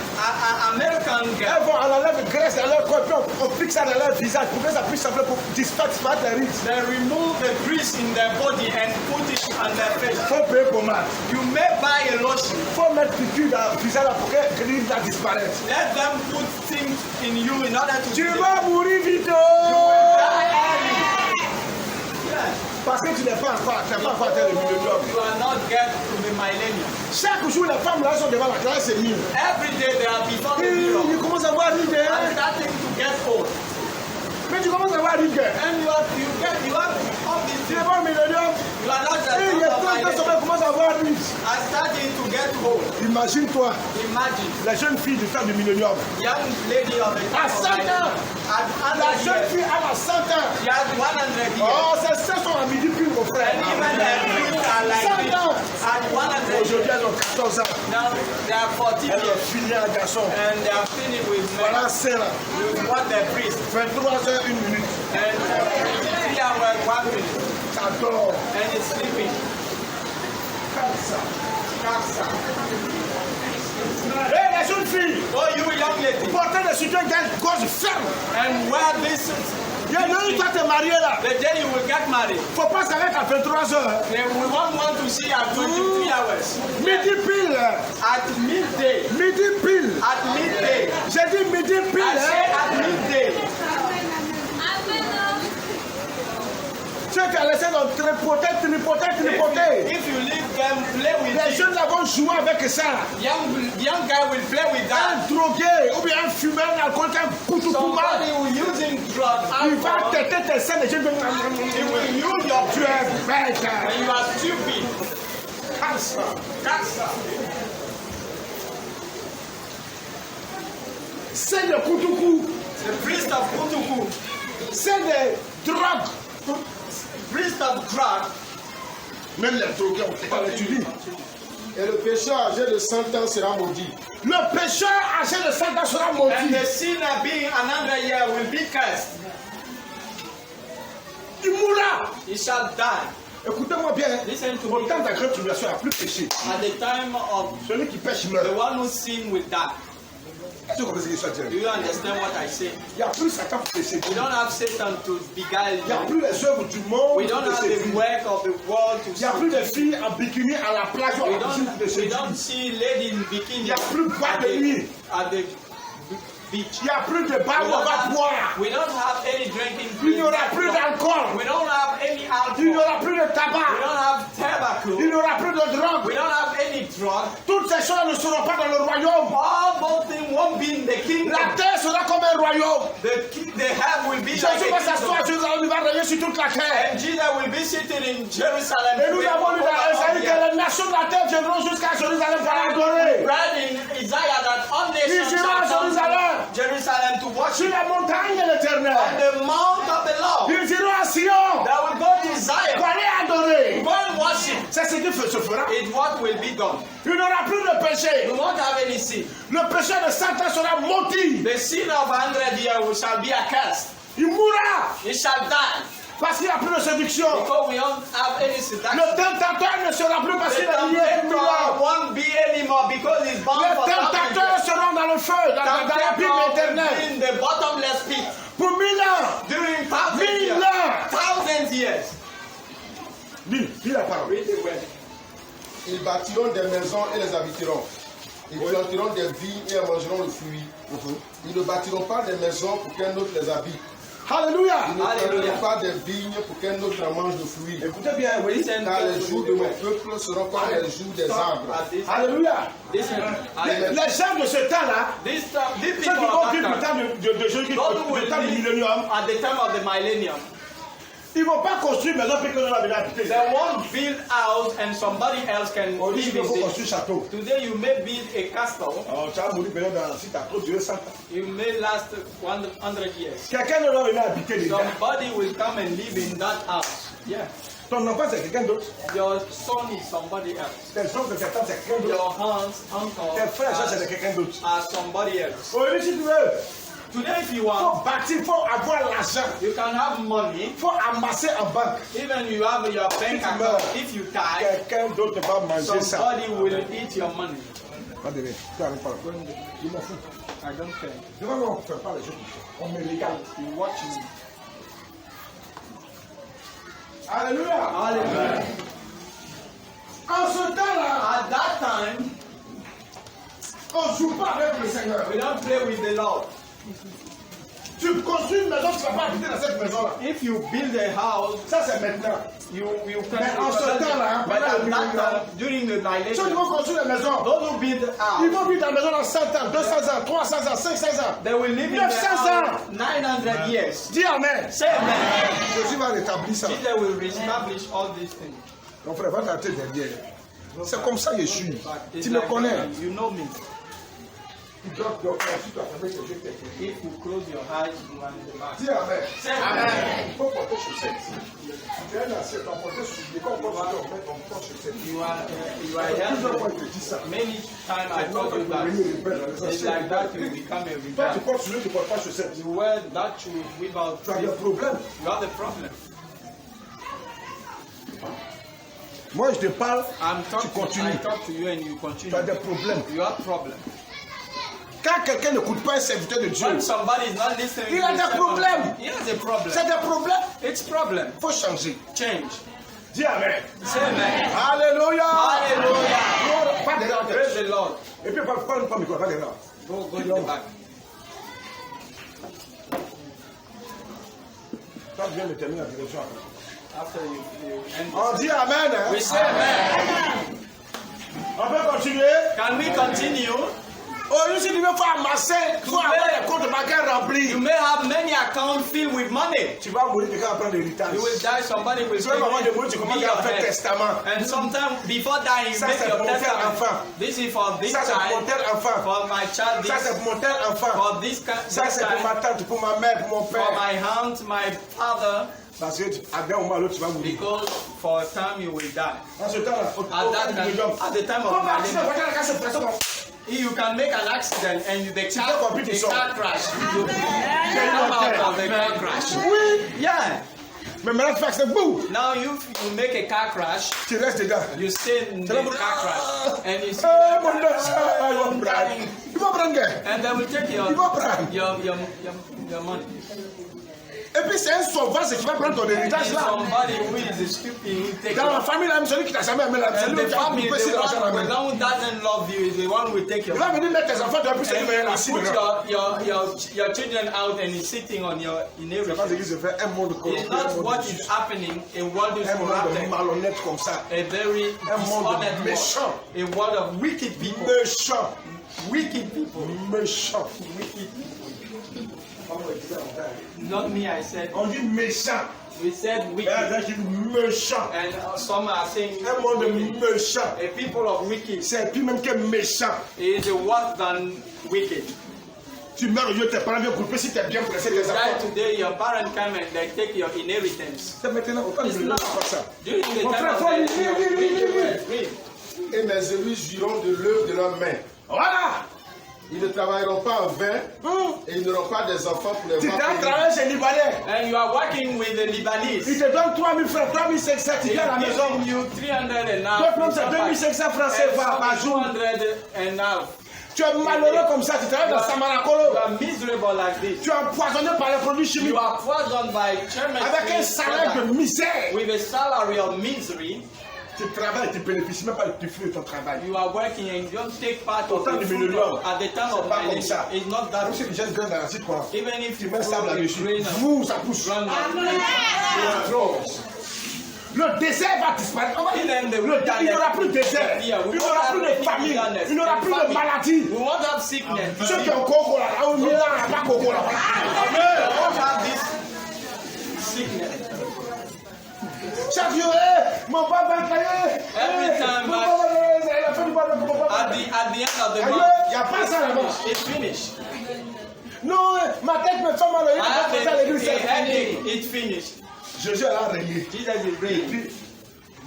American girl, elles vont à la lèvre graisse à leur corps, puis on fixe ça dans leur visage pour que ça puisse sembler pour disparaître les rides. they remove the grease in their body and put it on their face. Il faut payer pommade. You may buy a lotion. Il faut mettre piqûre dans le visage pour que les rides disparaissent. Let them put things in you in order to Tu do vas mourir vite. Parce que tu n'es pas encore atteint le millénium. You are not get to the millennium. Chaque jour, les femmes là sont devant la classe et mieux. Every day they are before the Il mirror. commence à voir ride. I'm starting to get old. Mais tu commences à voir ride. And you have all these Tu things. n'es pas au millénium. You are not the Et il y a son of tant de millennium. gens qui commencent à voir ride. I'm starting to get old. Imagine-toi, Imagine, la jeune fille du temps du millénium. young lady of the À time of 100 ans. millennium. At La 100 jeune years. fille a 100 ans. She has 100 years. Oh, c'est ça son à midi pile, mon frère. And even their youth are like 100 this. ans. At 100 years. Aujourd'hui, elles ont 14 ans. Now they are 14 Elles ont years. fini un garçon. And they are finished with men. Voilà, c'est là. You want the priest. 23h, 1 minute. And 3 hours, 1 minute. Ça dort. And it's sleeping. Comme ça. Cancer. Hé, la jeune fille, Oh, you young lady. portez le soutien-gorge ferme. And where this, Il y a deux toi t'es marié là. the day you will get married, Faut pas s'arrêter à 23h. they will want to see at 23 hours. Midi pile. At midday. Midi pile. At midday. J'ai dit midi pile. I say Hein? at midday. Ceux qui ont laissé dans tripoter. If you leave them play with Les it, jeunes là vont jouer avec ça. young guy will play with Un that. drogué ou bien un fumeur, un alcoolique, un couteau-poumard. Somebody who using drugs, Il va alcohol, têter tes seins, les jeunes he vont... will use your Tu brain es bête. and you are stupid. Cancer. Cancer. C'est le couteau-cou. The priest of Kutuku, C'est des drogues. priest of drug, Même les drogués ont fait comme tu dis. Et le pécheur âgé de 100 ans sera maudit. Le pécheur âgé de 100 ans sera and maudit. the sinner being another year will be cursed. Il mourra. He shall die. Écoutez-moi bien. Listen to Au me. temps de la grande tribulation, il n'y a plus de péché. At the time of Celui qui pêche the meurt. one who sin will die. Est-ce que vous comprenez ce que je Do dis? you understand what I say? Il n'y a plus Satan pour pécher. We don't have Satan to beguile Il n'y a you. plus les œuvres du monde We don't pour te have the séduire. work of the world to Il n'y a plus de filles en bikini à la plage ou We à la piscine pour te we séduire. don't see lady in Il bikini n'y a plus de boîte de nuit. at the beach. Il n'y a plus de bar We où on don't va boire. have, we don't have any drinking Il n'y place. aura plus d'alcool. We don't have any Il n'y alcohol. aura plus de We tabac. don't have tobacco. Il n'y aura plus de drogue. We don't have any drug. Toutes ces choses ne seront pas dans le royaume. All those things won't be in the kingdom. La terre sera comme un royaume. The heaven will be like Jésus va s'asseoir a à kingdom. Jérusalem, il va régner sur toute la terre. And Jesus will be sitting in Jerusalem. Et nous avons lu dans Isaïe que les nations de la terre viendront jusqu'à Jérusalem pour l'adorer. Read in Isaiah that all Ils nations iront à shall come Jérusalem, to Jerusalem to sur worship la montagne de l'éternel. on the mount of the Lord. Ils iront à Sion They will go to pour Zion. aller adorer. Go and worship. C'est ce qui se fera. It's what will be done. Il n'y aura plus de péché. We won't have any sin. Le péché de 100 ans sera maudit. The sin of 100 years shall be accursed. Il mourra He shall die. parce qu'il n'y a plus de séduction. Because we don't have any seduction. Le tentateur ne sera plus parce The qu'il est lié pour tempter won't be anymore because he's bound Les for tentateurs something. seront dans le feu, dans la Bible éternelle. In the bottomless pit Pour 1000 ans. during 1000 ans. 1,000 years. Dis la parole. Read the word. Ils bâtiront des maisons et les habiteront. Ils planteront des vignes et en mangeront le fruit. Ils ne bâtiront pas des maisons pour qu'un autre les habite. Alléluia. Ils ne Alléluia. planteront pas des vignes pour qu'un autre en mange le fruit. Écoutez bien, oui. Listen Car les to jours the de mon word. peuple seront comme les jours des arbres. At this- Alléluia. Listen. Les gens de ce temps-là, These ceux people qui vont of vivre that du time, temps de Jésus-Christ, those who du will temps du live millénium, at the time of the millennium, ils ne vont pas construire maison puis que nous va venir habiter. they won't build house and somebody else can Aujourd'hui, live il faut in it. construire château. Today you may build a castle, Alors, tu vas mourir peut-être dans si tu as trop duré 100 ans. you may last 100 years. Quelqu'un ne va venir habiter les gars. Somebody will come and live in that house. Yeah. Ton enfant, c'est quelqu'un d'autre. Your son is somebody else. Tes oncles, tes tantes, c'est quelqu'un d'autre. Your aunts, uncles Tes frères, ça, c'est quelqu'un d'autre. are somebody else. Aujourd'hui, si tu veux, Today, if you il want, faut bâtir, il faut avoir l'argent. you can have money. Il faut amasser en banque. Even you have your bank account. If you die, Quelqu'un d'autre va manger ça. somebody will eat your money. Pas de rien. Tu arrives pas là. Je m'en fous. I don't care. Je vois qu'on ne fait pas les choses. On me regarde. You watch me. Alléluia. Hallelujah. En ce temps-là, At that time, on ne joue pas avec le Seigneur. we don't play with the Lord. Tu construis une maison, tu ne vas pas habiter dans cette maison-là. If you build a house, Ça, c'est maintenant. you can. Mais en ce temps-là, But pendant at le that millénaire, time, during the ceux qui dilation, vont construire la maison, those who build the ils house, vont vivre dans la maison dans 100 ans, 200 ans, 300 ans, 500 ans. they will live in the 900 house ans. 900 years. Dis Amen. Say amen. Jésus va rétablir ça. Jesus will reestablish all these things. Mon frère, va t'arrêter derrière. C'est comme ça, Yeshua. It's Tu me like connais. that. You know me. Donc, ensuite, tu vas fermer tes yeux, tes yeux. If you close your eyes, you are in the back. Dis Amen. Say amen. Il faut porter chaussettes. Tu es là, c'est en porter souliers. Quand on porte chaussettes, on porte chaussettes. You are Plusieurs fois, young. il te dit ça. Many times I told you that it's like that you become a Toi, tu rebel. portes souliers, tu ne portes pas chaussettes. You wear that shoes without Tu as des faith. problèmes. You have the problem. Moi, je te parle, I'm tu talking. continues. I talk to you and you continue. Tu as des problèmes. You have problem. Quand quelqu'un n'écoute pas un serviteur de Dieu, When somebody is not listening, Il a to des the sermon, problèmes. He has a problem. c'est des problèmes. It's problem. Il faut changer. Change. Dis Amen. Say amen. Alléluia. Hallelujah. Pas derrière la Praise tête. the Lord. Et puis, pas le micro, pas derrière. Go to the back. Toi, tu viens de terminer la direction. After you end. On dit Amen. Hein? We say amen. On peut continuer. Can we continue? Oh, si tu veux faire amasser, il faut avoir les comptes bancaires remplis. You may have many accounts filled with money. Tu vas mourir, quelqu'un va prendre l'héritage. You will die, somebody will Tu vas avoir des mots, tu commences à faire testament. And sometimes before dying, you Ça, make c'est your pour mon tel testament. enfant. This is for this Ça, c'est pour mon child, tel enfant. for my child, Ça, c'est this, pour mon tel enfant. for this Ça, c'est pour ma child, tante, pour ma mère, pour mon for père. my aunt, my father, Parce que à un moment ou à l'autre, tu vas mourir. because for a time you will die. En ce temps-là, At that time, at the time of my life, you can make an accident and the car crash. You come out of the car crash. Oui. Yeah. Mais maintenant, tu fais que c'est boum. Now you make a car crash. Tu restes dedans. You stay in the car crash and you see Eh, mon Dieu, ça, ils vont prendre. Ils vont prendre guerre. and they will take your Ils vont prendre. your money. Et puis, c'est un sauvage qui va prendre ton héritage And là. somebody who is stupid who take Dans la your famille, là, celui qui t'a jamais amené là, and celui the qui a family, coupé si l'argent là. the one who doesn't love you is the one who will take your Il va money. venir mettre tes enfants, tu vas plus se And mettre you assis put maintenant. your children out and he's sitting on your C'est pas ce inheritance. qui se fait, un monde corrompu, It's un not monde what de- is happening. A world is un monde corrupted. malhonnête comme ça. A very Un monde dishonest méchant. world. A world of wicked people. Méchant. Wicked people. Méchant. Wicked people. Not me, I said. On dit méchant. We said Et wicked. là, je dis méchant. And some are saying Un monde wicked. méchant. A people of wicked C'est plus même que méchant. is worse than wicked. Tu meurs au lieu de tes parents viennent couper si tu es bien pressé des Die enfants. today, your parents come and they take your inheritance. C'est maintenant, on parle de not. ça. During the Mon time frère, of faut the lire. read. Et mes élus jouiront de l'œuvre de leurs mains. Voilà. Ils ne travailleront pas en vain et ils n'auront pas des enfants pour les Tu voir dois périr. travailler chez Libanais. And you are working with the Il Lebanese. te donne 3000 francs, 3500, tu They viens à la are maison. giving you 300 and now. Toi, même c'est 2500 francs CFA par jour. 200 and now. Tu es malheureux comme ça, tu travailles dans You Samarakolo. are miserable like this. Tu es empoisonné par les produits chimiques. You are poisoned by Avec un salaire de chemistry misère. with a salary of misery. Tu travailles, tu bénéficies même pas du fruit de ton travail. You are working and you don't take part of Au temps the du fruit millénaire, of, at the time of c'est pas my comme ça. It's not that. Même si les gens grainent dans la cite, quoi. Even if Tu you mets put sable a là-dessus. grain of Vous, ça pousse. groundnut, Le désert va disparaître. Even the Il n'y aura plus de désert. Yeah, Il we n'y aura won't plus have de famine. wilderness. Il n'y aura plus de maladie. We won't have sickness. Ceux qui ont coco là, là, au Milan, là, pas coco là. We Amen. won't have this sickness. Chaque jour, mon papa cahier. Every time, At the end of the Aïe, month, il n'y a pas ça là-bas. it's finished. Non, ma tête me fait mal. Il I faut have passer à l'église. a headache. It's finished. Jésus a régné. Jesus is reigning. Puis,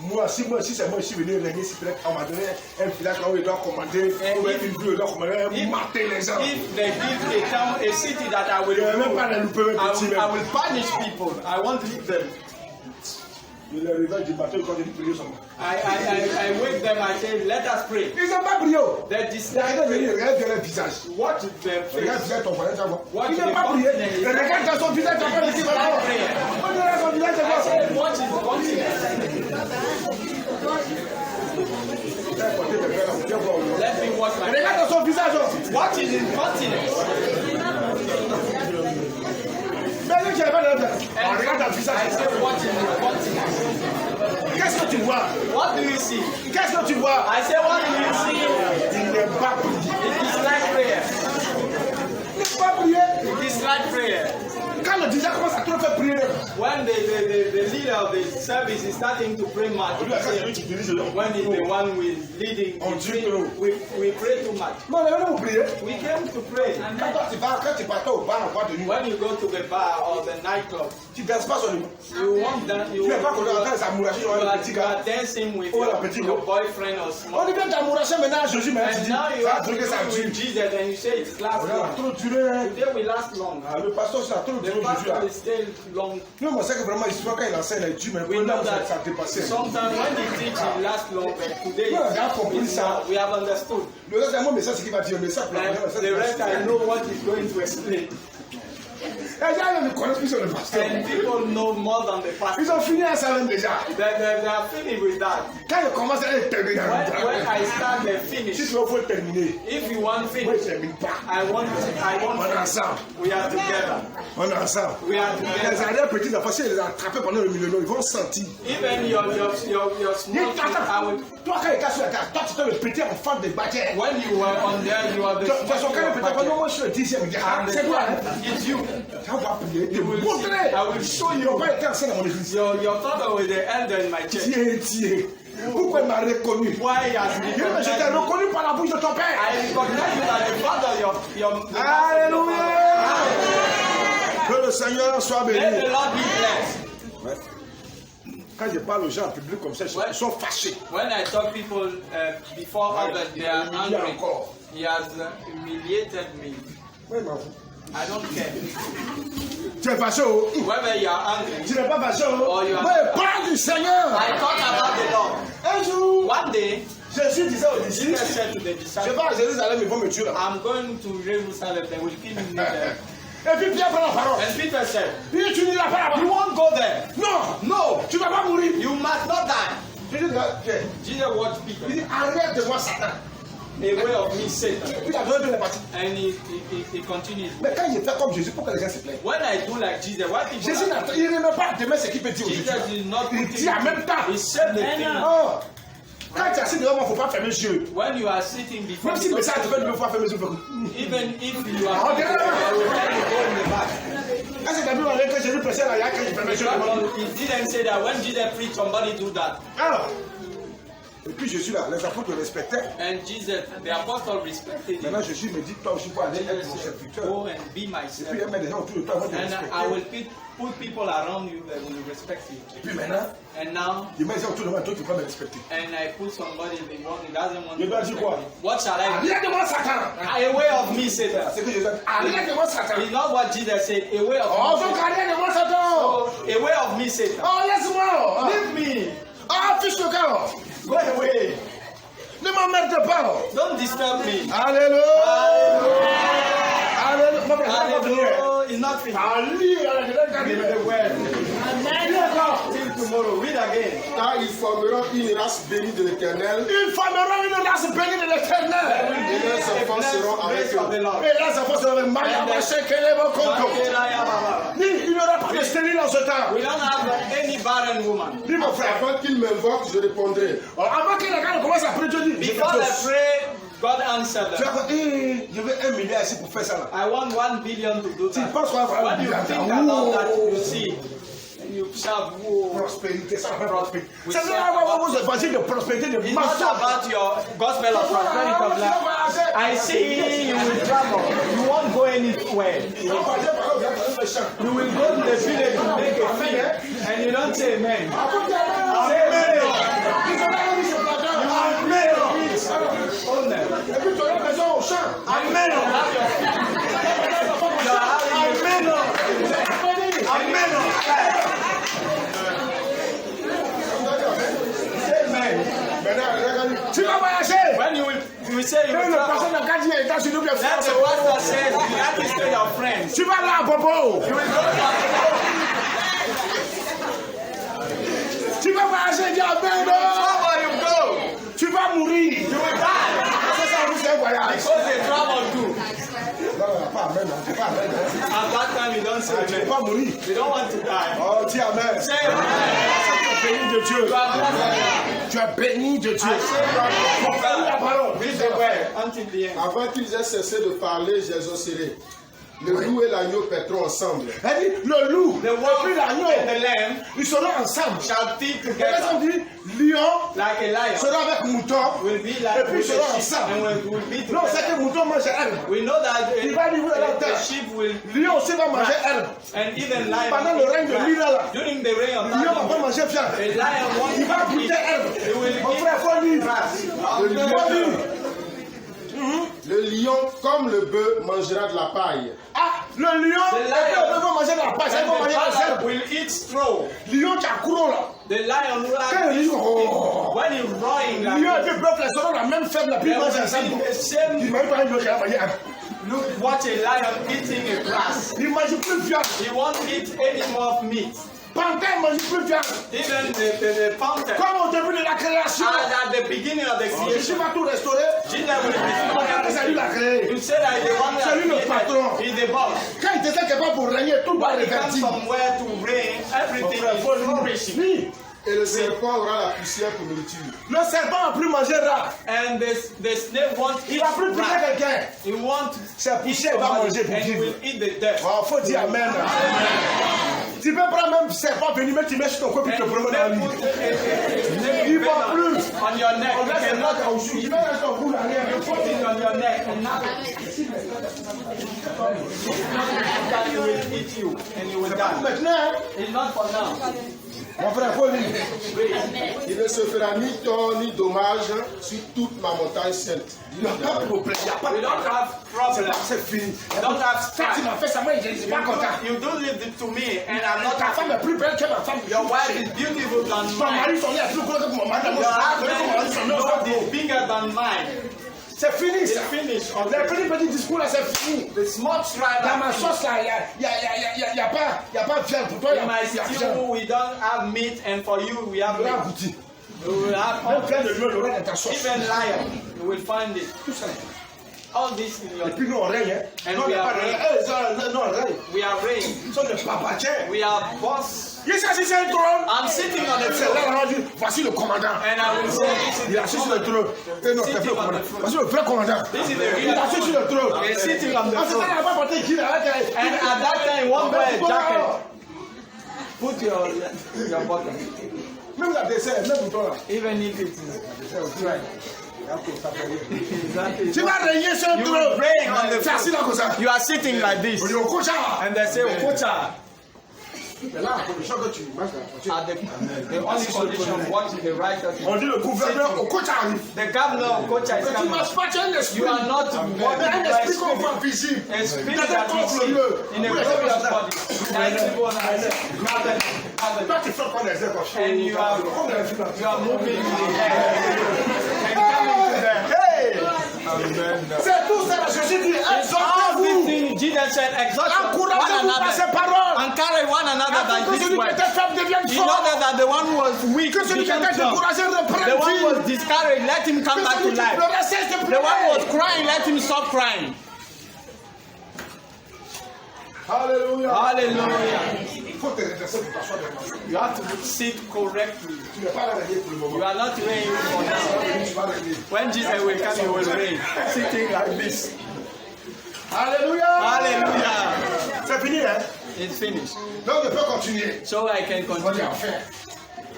moi, si c'est moi, je suis venu régner, si peut-être on m'a donné un village là où il doit commander, ou une ville où il doit commander, mater les gens. If they give a town, a city that I will rule, I will punish people. I won't leave them. Je les réveille du matin quand ils prient seulement. I wake them, I say, let us pray. Ils n'ont pas prié. They decide. Regarde leur visage. What is their Regarde face? ton voisin, ça va. What Ils is n'ont the pas prié. continent? Regarde dans son visage, tu vas It's not prayer. regarde son visage, I said, what is the continent? Let me watch my regarde dans son visage. What is the continent? Mais tu n'as pas de regarde dans le visage. I say, what is the continent? Qu'est-ce que tu vois? What do you see? Qu'est-ce que tu vois? I say, what do you see? Il n'est pas prié. It is like prayer. Il n'est pas prié. It is like prayer. Quand le dirigeant commence à trop faire prier, When the leader of the service is starting to pray much, when he's the one who is leading, we pray too much. non, non, vous priez. We came to pray. Quand tu partais au bar en boîte de nuit, When you go to the bar or the nightclub, tu ne danses pas sur le mot. you want that you Tu n'es pas content d'entendre sa mourache, you are dancing with your boyfriend or On small. dit que ta mourache maintenant à Jésus, mais tu And dis, now you ça a are duré, ça a duré. with Jesus and you say it lasts On a long. trop duré. Today we last long. Le pasteur, ça a trop duré The Jésus là. pastor will stay long. Nous, on sait que vraiment, souvent quand il enseigne les Dieu, mais We know that ça a dépassé. sometimes when he teach it lasts long, but today No, they have compris ça. we have understood. Le reste, c'est mon message qui va dire, mais ça, And the rest I know what he's going to explain. Les gens ne connaissent plus sur le pasteur. And people know more than the pastor. Ils ont fini à ça même déjà. They are finished with that. Quand ils commencent à terminer, When I start, they finish. si tu veux, il faut terminer. If you want Moi, je ne finish, termine pas. I want On est ensemble. We are together. On est ensemble. We are Les together. arrières petits enfants, si ils les attrapent pendant le milieu, ils vont sentir. Even your small kids, I will. Toi, quand il casse sur la carte, toi, tu dois le petit enfant de bâtir. When you were on there, you are the De toute façon, quand le petit enfant, moi, je suis le 10e, il dit, ah, c'est toi, hein? It's you. Ça va prier. You will see. Montrer. I will show Ils you. n'ont pas été ensemble dans mon église. Your father was the elder in my church. Tiens. Pourquoi il m'a reconnu? Why has he Je t'ai recognized me? reconnu par la bouche de ton père. I recognize you as the father of your Alléluia. Que le Seigneur soit Let béni. the Lord be blessed. Quand je parle aux gens en public comme ça, ils sont fâchés. When I talk people before others, they are angry. Encore. He has humiliated me. Oui, m'en fous. I don't care. Tu es fâché, oh? Whether you are angry, Tu n'es pas fâché, oh? Oh, you are- Oui, parle du Seigneur. I talk about the Lord. Un jour, One day, Jésus disait aux disciples, Jesus said to the je disciples, vais à Jérusalem, ils vont me tuer là. I'm going to Jerusalem, they will kill me there. Et puis Pierre prend la parole. And Peter said, Il dit, tu n'iras pas you là-bas. won't go there. Non, No, tu ne vas pas mourir. you must not die. Jésus dit, Pierre, Jesus watched il Peter. dit, arrête de moi, Satan. Away of me, Satan. Puis il a donné de la partie. And he continued. Mais quand il fait comme Jésus, pourquoi les gens se plaignent? When I do like Jesus, why people Jésus are- il ne met pas demain ce qu'il peut dire aux Jesus gens. did not Il put dit en même temps. He said the thing. Oh, quand tu es assis devant moi, il ne faut pas fermer les yeux. When you are sitting before Même si le me, message te fait, il ne faut pas fermer les yeux. even if you are Ah, okay. I will tell you go in the back. Quand c'est d'abord que Jésus prêchait là, il y a que je fermais les yeux. He didn't say that when Jesus preached, somebody do that. Alors, et puis Jésus là, les apôtres le respectaient. And Jesus, the apostle respected him. Maintenant Jésus me dit, toi aussi, pour aller être mon Jesus said, serviteur. go and be my Et puis il servant. met des gens autour de toi, ils vont te And I will respecter. put people around you that will respect you. Et puis maintenant, And now, il met des gens autour de moi, toi tu peux me respecter. and I put somebody the one who doesn't want You to dois dire respect quoi? me. What shall I do? Arrête de moi, Satan. Away of me, Satan. C'est que Jésus a dit, arrête de moi, Satan. It's not what Jesus said. Away of Oh, me. donc Satan. arrête de moi, Satan. So, away of me, Satan. Oh, laisse-moi. Leave me. Ah, fiche le camp. Go away. Ne m'emmerde pas. Don't disturb me. Alléluia. Alléluia. Mon frère, ça va venir. Hallelujah. It's not finished. Read the word. Till tomorrow. Read again. Car ils formeront une race bénie de l'Éternel. Ils formeront une race bénie de l'Éternel. Et leurs enfants seront avec eux. Et leurs enfants seront avec eux. Il n'y aura pas de stérile dans ce temps. We don't have any barren woman. Dis mon frère. Avant qu'il m'invoque, je répondrai. Avant que les gars commencent à prier, je dis. Before they pray, God answered Tu them. vas dire, je veux 1 milliard ici pour faire ça là. I want 1 billion to do Tu that. penses qu'on va avoir 1 When you milliard? think about that, you see, and you shout, whoa. Prospérité, ça va faire prospérité. We Ça say va avoir about- vos évangiles de prospérité, de It's not massacre. about your gospel of prosperity of life. I see you will travel. You won't go anywhere. le chant. You will go to the village to make a feast and you don't say amen. Et puis tu auras besoin au chant. Amen. Tu vas voyager. When you say you will Le travel, pasteur n'a qu'à dire États-Unis, bien let the pastor say you have to stay your friends. tu vas là, Bobo. You will go Tu vas voyager, dis Amen. wherever you go. Tu vas mourir. You will die. C'est ça, c'est un voyage. Because they travel too. Non, pas Amen. Tu pas Amen. At that time you don't say Tu ne amen. vas pas mourir. You don't want to die. Oh, dis Amen. Say amen. Béni de Dieu. You are blessed. Tu es béni de Dieu. I say Confère la parole. read the word until the end. Avant qu'ils aient cessé de parler, j'exaucerai. Le loup et l'agneau paîtront ensemble. Elle dit, le loup, The et wolf puis l'agneau, and the lamb ils seront ensemble. shall feed Et together on dit, lion like a lion. sera avec mouton. Will be Et like puis ils with seront the sheep ensemble. and will be Non, c'est together. que mouton mange herbe. We know that Il va livrer la the terre. sheep will Lion aussi va manger herbe. and even lion Pendant le règne de Lira là, during the reign of lion va pas that manger viande. a lion won't Il va eat goûter herbe. He will Mon eat frère, faut lire. Le Faut lion, lire. le lion, comme le bœuf, mangera de la paille. Ah, le lion, The lion. ils vont manger de la paille, ils and vont the manger des father herbes. will eat straw. Lion qui a courant là. The lion will Quand have il dit, oh, when he roaring like lion et this, puis bœuf, ils seront la même faible, la they plus will mange ensemble. eat the same. Il m'a dit, il va manger herbe. Look, watch a lion eating a grass. Il mange plus viande. He won't eat any more meat. Panthère mange plus viande. Even the panther. Comme au début de la création. And at the beginning of the Jésus creation, va tout restaurer. Jesus will Parce que c'est lui qui l'a créé. You say that the one C'est lui le that patron. created is the boss. Quand il était capable pour régner, tout va When he comes revertir. somewhere to reign, everything is flourishing. Oui. Et le serpent aura la poussière pour nourriture. Le serpent n'a plus mangé rat. And the snake won't Il eat va plus piquer rat. quelqu'un. He won't C'est eat poussière, il va somebody manger pour and vivre. will eat the dirt. Oh, faut dire Amen. Tu peux prendre même serpent, venir mettre, tu mets sur ton corps et te And you promener dans la may vie. put a snake Il va venom plus. on your neck. On You laisse le cannot rat au-dessus. Il va rester au bout derrière. put it on your neck and that he will eat you and you will die. Maintenant, It's not for now. mon frère, faut lire. Il ne se fera ni tort ni dommage sur toute ma montagne sainte. Il n'y a pas de problème. Il n'y a pas We de don't have problem. C'est fini. We don't have Quand tu strife. m'as fait ça, moi, je ne suis pas content. You do it to me and I'm not Ta femme happy. est plus belle que ma femme. Your wife is beautiful than Ton mine. mari, son nez est plus gros que mon mari. Your Mon mari, husband son nez est is bigger than mine. C'est fini, It's ça. finished. Les petits discours là, c'est fini. The small strife. Dans ma sauce là, il n'y a pas de viande pour toi, il In my y a viande. stew, we don't have meat, and for you, we have Il y a meat. goûté. We will have On vient de lui donner dans ta sauce. even lion. You will find it. Tout ça. All this in your. Et puis nous, on règne. Hein. And Non, il we n'y a are pas de reign. non, on règne. We are reign. Ils sont des papatiens. We are boss. Il s'agit sur un trône. I'm sitting on the C'est throne, là, on dit, voici le commandant. and I will say, this Il is est assis sur le trône. Et non, c'est le commandant. Voici le vrai commandant. This is the Il est real assis sur le trône. He is sitting on the En ce temps, throne. il n'a pas porté qui là. And at that time, one wear a jacket. Put your bottom. Même la dessert, même bouton là. Even if it is right. Exactly. Tu vas régner sur un You trône. will reign on the C'est assis là comme ça. You are sitting like this, On dit au coach. and they say, Okocha. Mais là, pour le choc que tu manges là. At the only condition what is the righteous. On dit le gouverneur au coach arrive. The governor of Okocha is Mais tu coming. marches pas, tu as un esprit. You are not Mais walking un by esprit qu'on spirit. voit visible. A spirit Dans un that we corps see bleu. in a Oui, glorious c'est ça. body. Like people on Toi, tu fais comme les airs. And you are Comme les filles. you are moving in the air and coming to them. Hey! C'est tout ça, Jésus dit, All exhortez-vous. these things, Jesus said, exhort one Encouragez-vous par ces another paroles. and carry one another Afin by que this celui qui word. était faible devienne In fort. order that the one who was weak Que celui qui become était strong. découragé The one who reprenne was discouraged, let him come Que back to celui qui life. pleurait cesse de The one who was pleurer. crying, let him stop crying. Alléluia. Hallelujah. Il faut te redresser pour t'asseoir devant moi. You have to sit correctly. Tu n'es pas là régner pour le You moment. are not reigning for now. Tu vas régner. When Jesus will come, you will reign. Sitting like this. Alléluia. Hallelujah. C'est fini, hein? It's finished. Donc, je peux continuer. So I can On dit continue. enfin.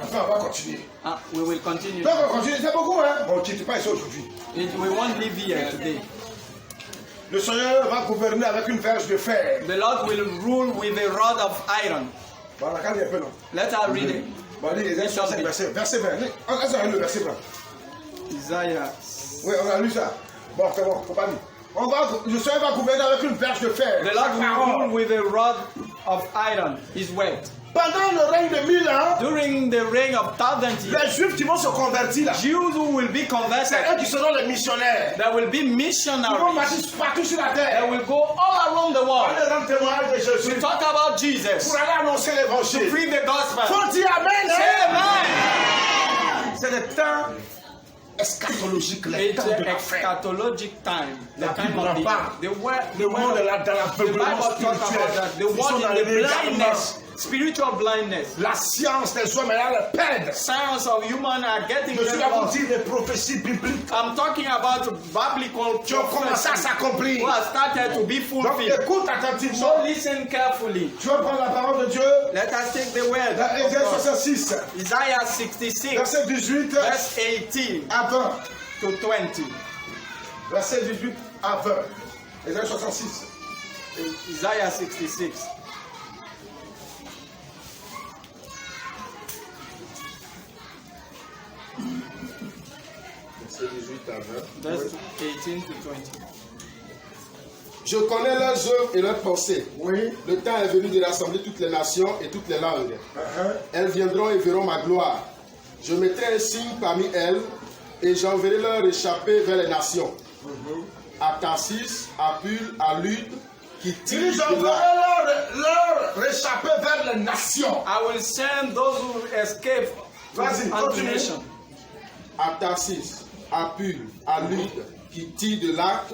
Enfin, on va continuer. We will continue. Donc, on continue. C'est beaucoup, hein? On ne quitte pas ici aujourd'hui. We won't leave here today. Le Seigneur va gouverner avec une verge de fer. The Lord will rule with a rod of iron. Voilà, regarde un peu, non? Let us read it. Bon, allez, Ésaïe 65, verset 20. On a le verset 20. Isaiah. Oui, on a lu ça. Bon, c'est bon, faut pas lire. Le Seigneur va gouverner avec une verge de fer. The Lord will rule with a rod of iron, his word. Pendant le règne de 1000 ans, During the reign of 1000 years, les Juifs qui vont se convertir là, Jews who will be c'est converted, eux qui seront les missionnaires. there will be Ils vont missionaries. partir partout sur la They terre. will go all around the On world les rend témoignage de Jésus. to talk about Jesus, Pour aller annoncer to l'évangile. preach the gospel. Faut dire Amen. Say Hein? amen. C'est le temps eschatologique, le It's temps de an la fin. eschatologic time. The La time Bible of en parle. the word. Le monde est là dans The l'aveuglement Bible talks about spirituel. that. The Ils sont world dans in le the l'égarement. blindness, spiritual blindness. La science des hommes est là, le perdre. Science of human are getting Je suis very là pour lost. dire des prophéties bibliques I'm talking about biblical qui ont commencé à prophecies s'accomplir. who have started to be Donc fulfilled. écoute So attentivement. listen carefully. Tu vas prendre la parole de Dieu. Let us take the word. Dans of Ésaïe God. 66, Isaiah 66, verset 18 verse 18 à 20. to 20. Verset 18 à 20. Ésaïe 66. Isaiah 66. Verset 18 à 20. Verse 18 to 20. Je connais leurs œuvres et leurs pensées. Oui. Le temps est venu de rassembler toutes les nations et toutes les langues. Elles viendront et verront ma gloire. Je mettrai un signe parmi elles et j'enverrai leur échappée vers les nations. À Tarsis, à Pul, à Lude, qui tirent Ils de enverront là. leur réchappé vers les nations. I will send those who escape Vas-y, unto continue. nation. À Tarsis, à Pul, à Lude, qui tirent de l'arc,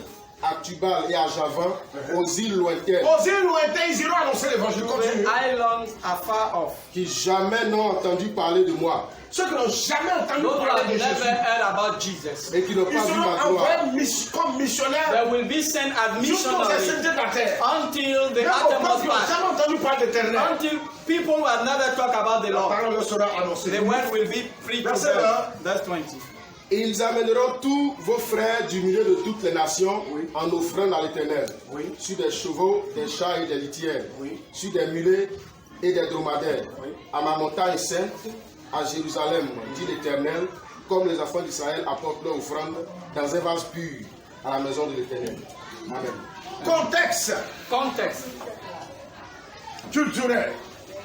à Tubal et à Javan, aux îles lointaines, Aux îles lointaines, ils iront annoncer l'évangile. The Continue. islands are far off. qui jamais n'ont entendu parler de moi Ceux qui n'ont jamais entendu Those who have parler de never Jésus. heard about Jesus. et qui n'ont Ils pas vu seront ma gloire. envoyés comme missionnaires They will be sent as jusqu'aux missionaries extrémités de la terre. until the Même aux peuples uttermost qui n'ont part. jamais entendu parler d'éternel. Until people who have never talked about the La Lord. parole leur sera annoncée. The word will be preached to Verset them. 1. Verse 20. Et ils amèneront tous vos frères du milieu de toutes les nations en offrande à l'Éternel, sur des chevaux, des chats et des litières, sur des mulets et des dromadaires, à ma montagne sainte, à Jérusalem, dit l'Éternel, comme les enfants d'Israël apportent leur offrande dans un vase pur à la maison de l'Éternel. Amen. Contexte Context. culturel.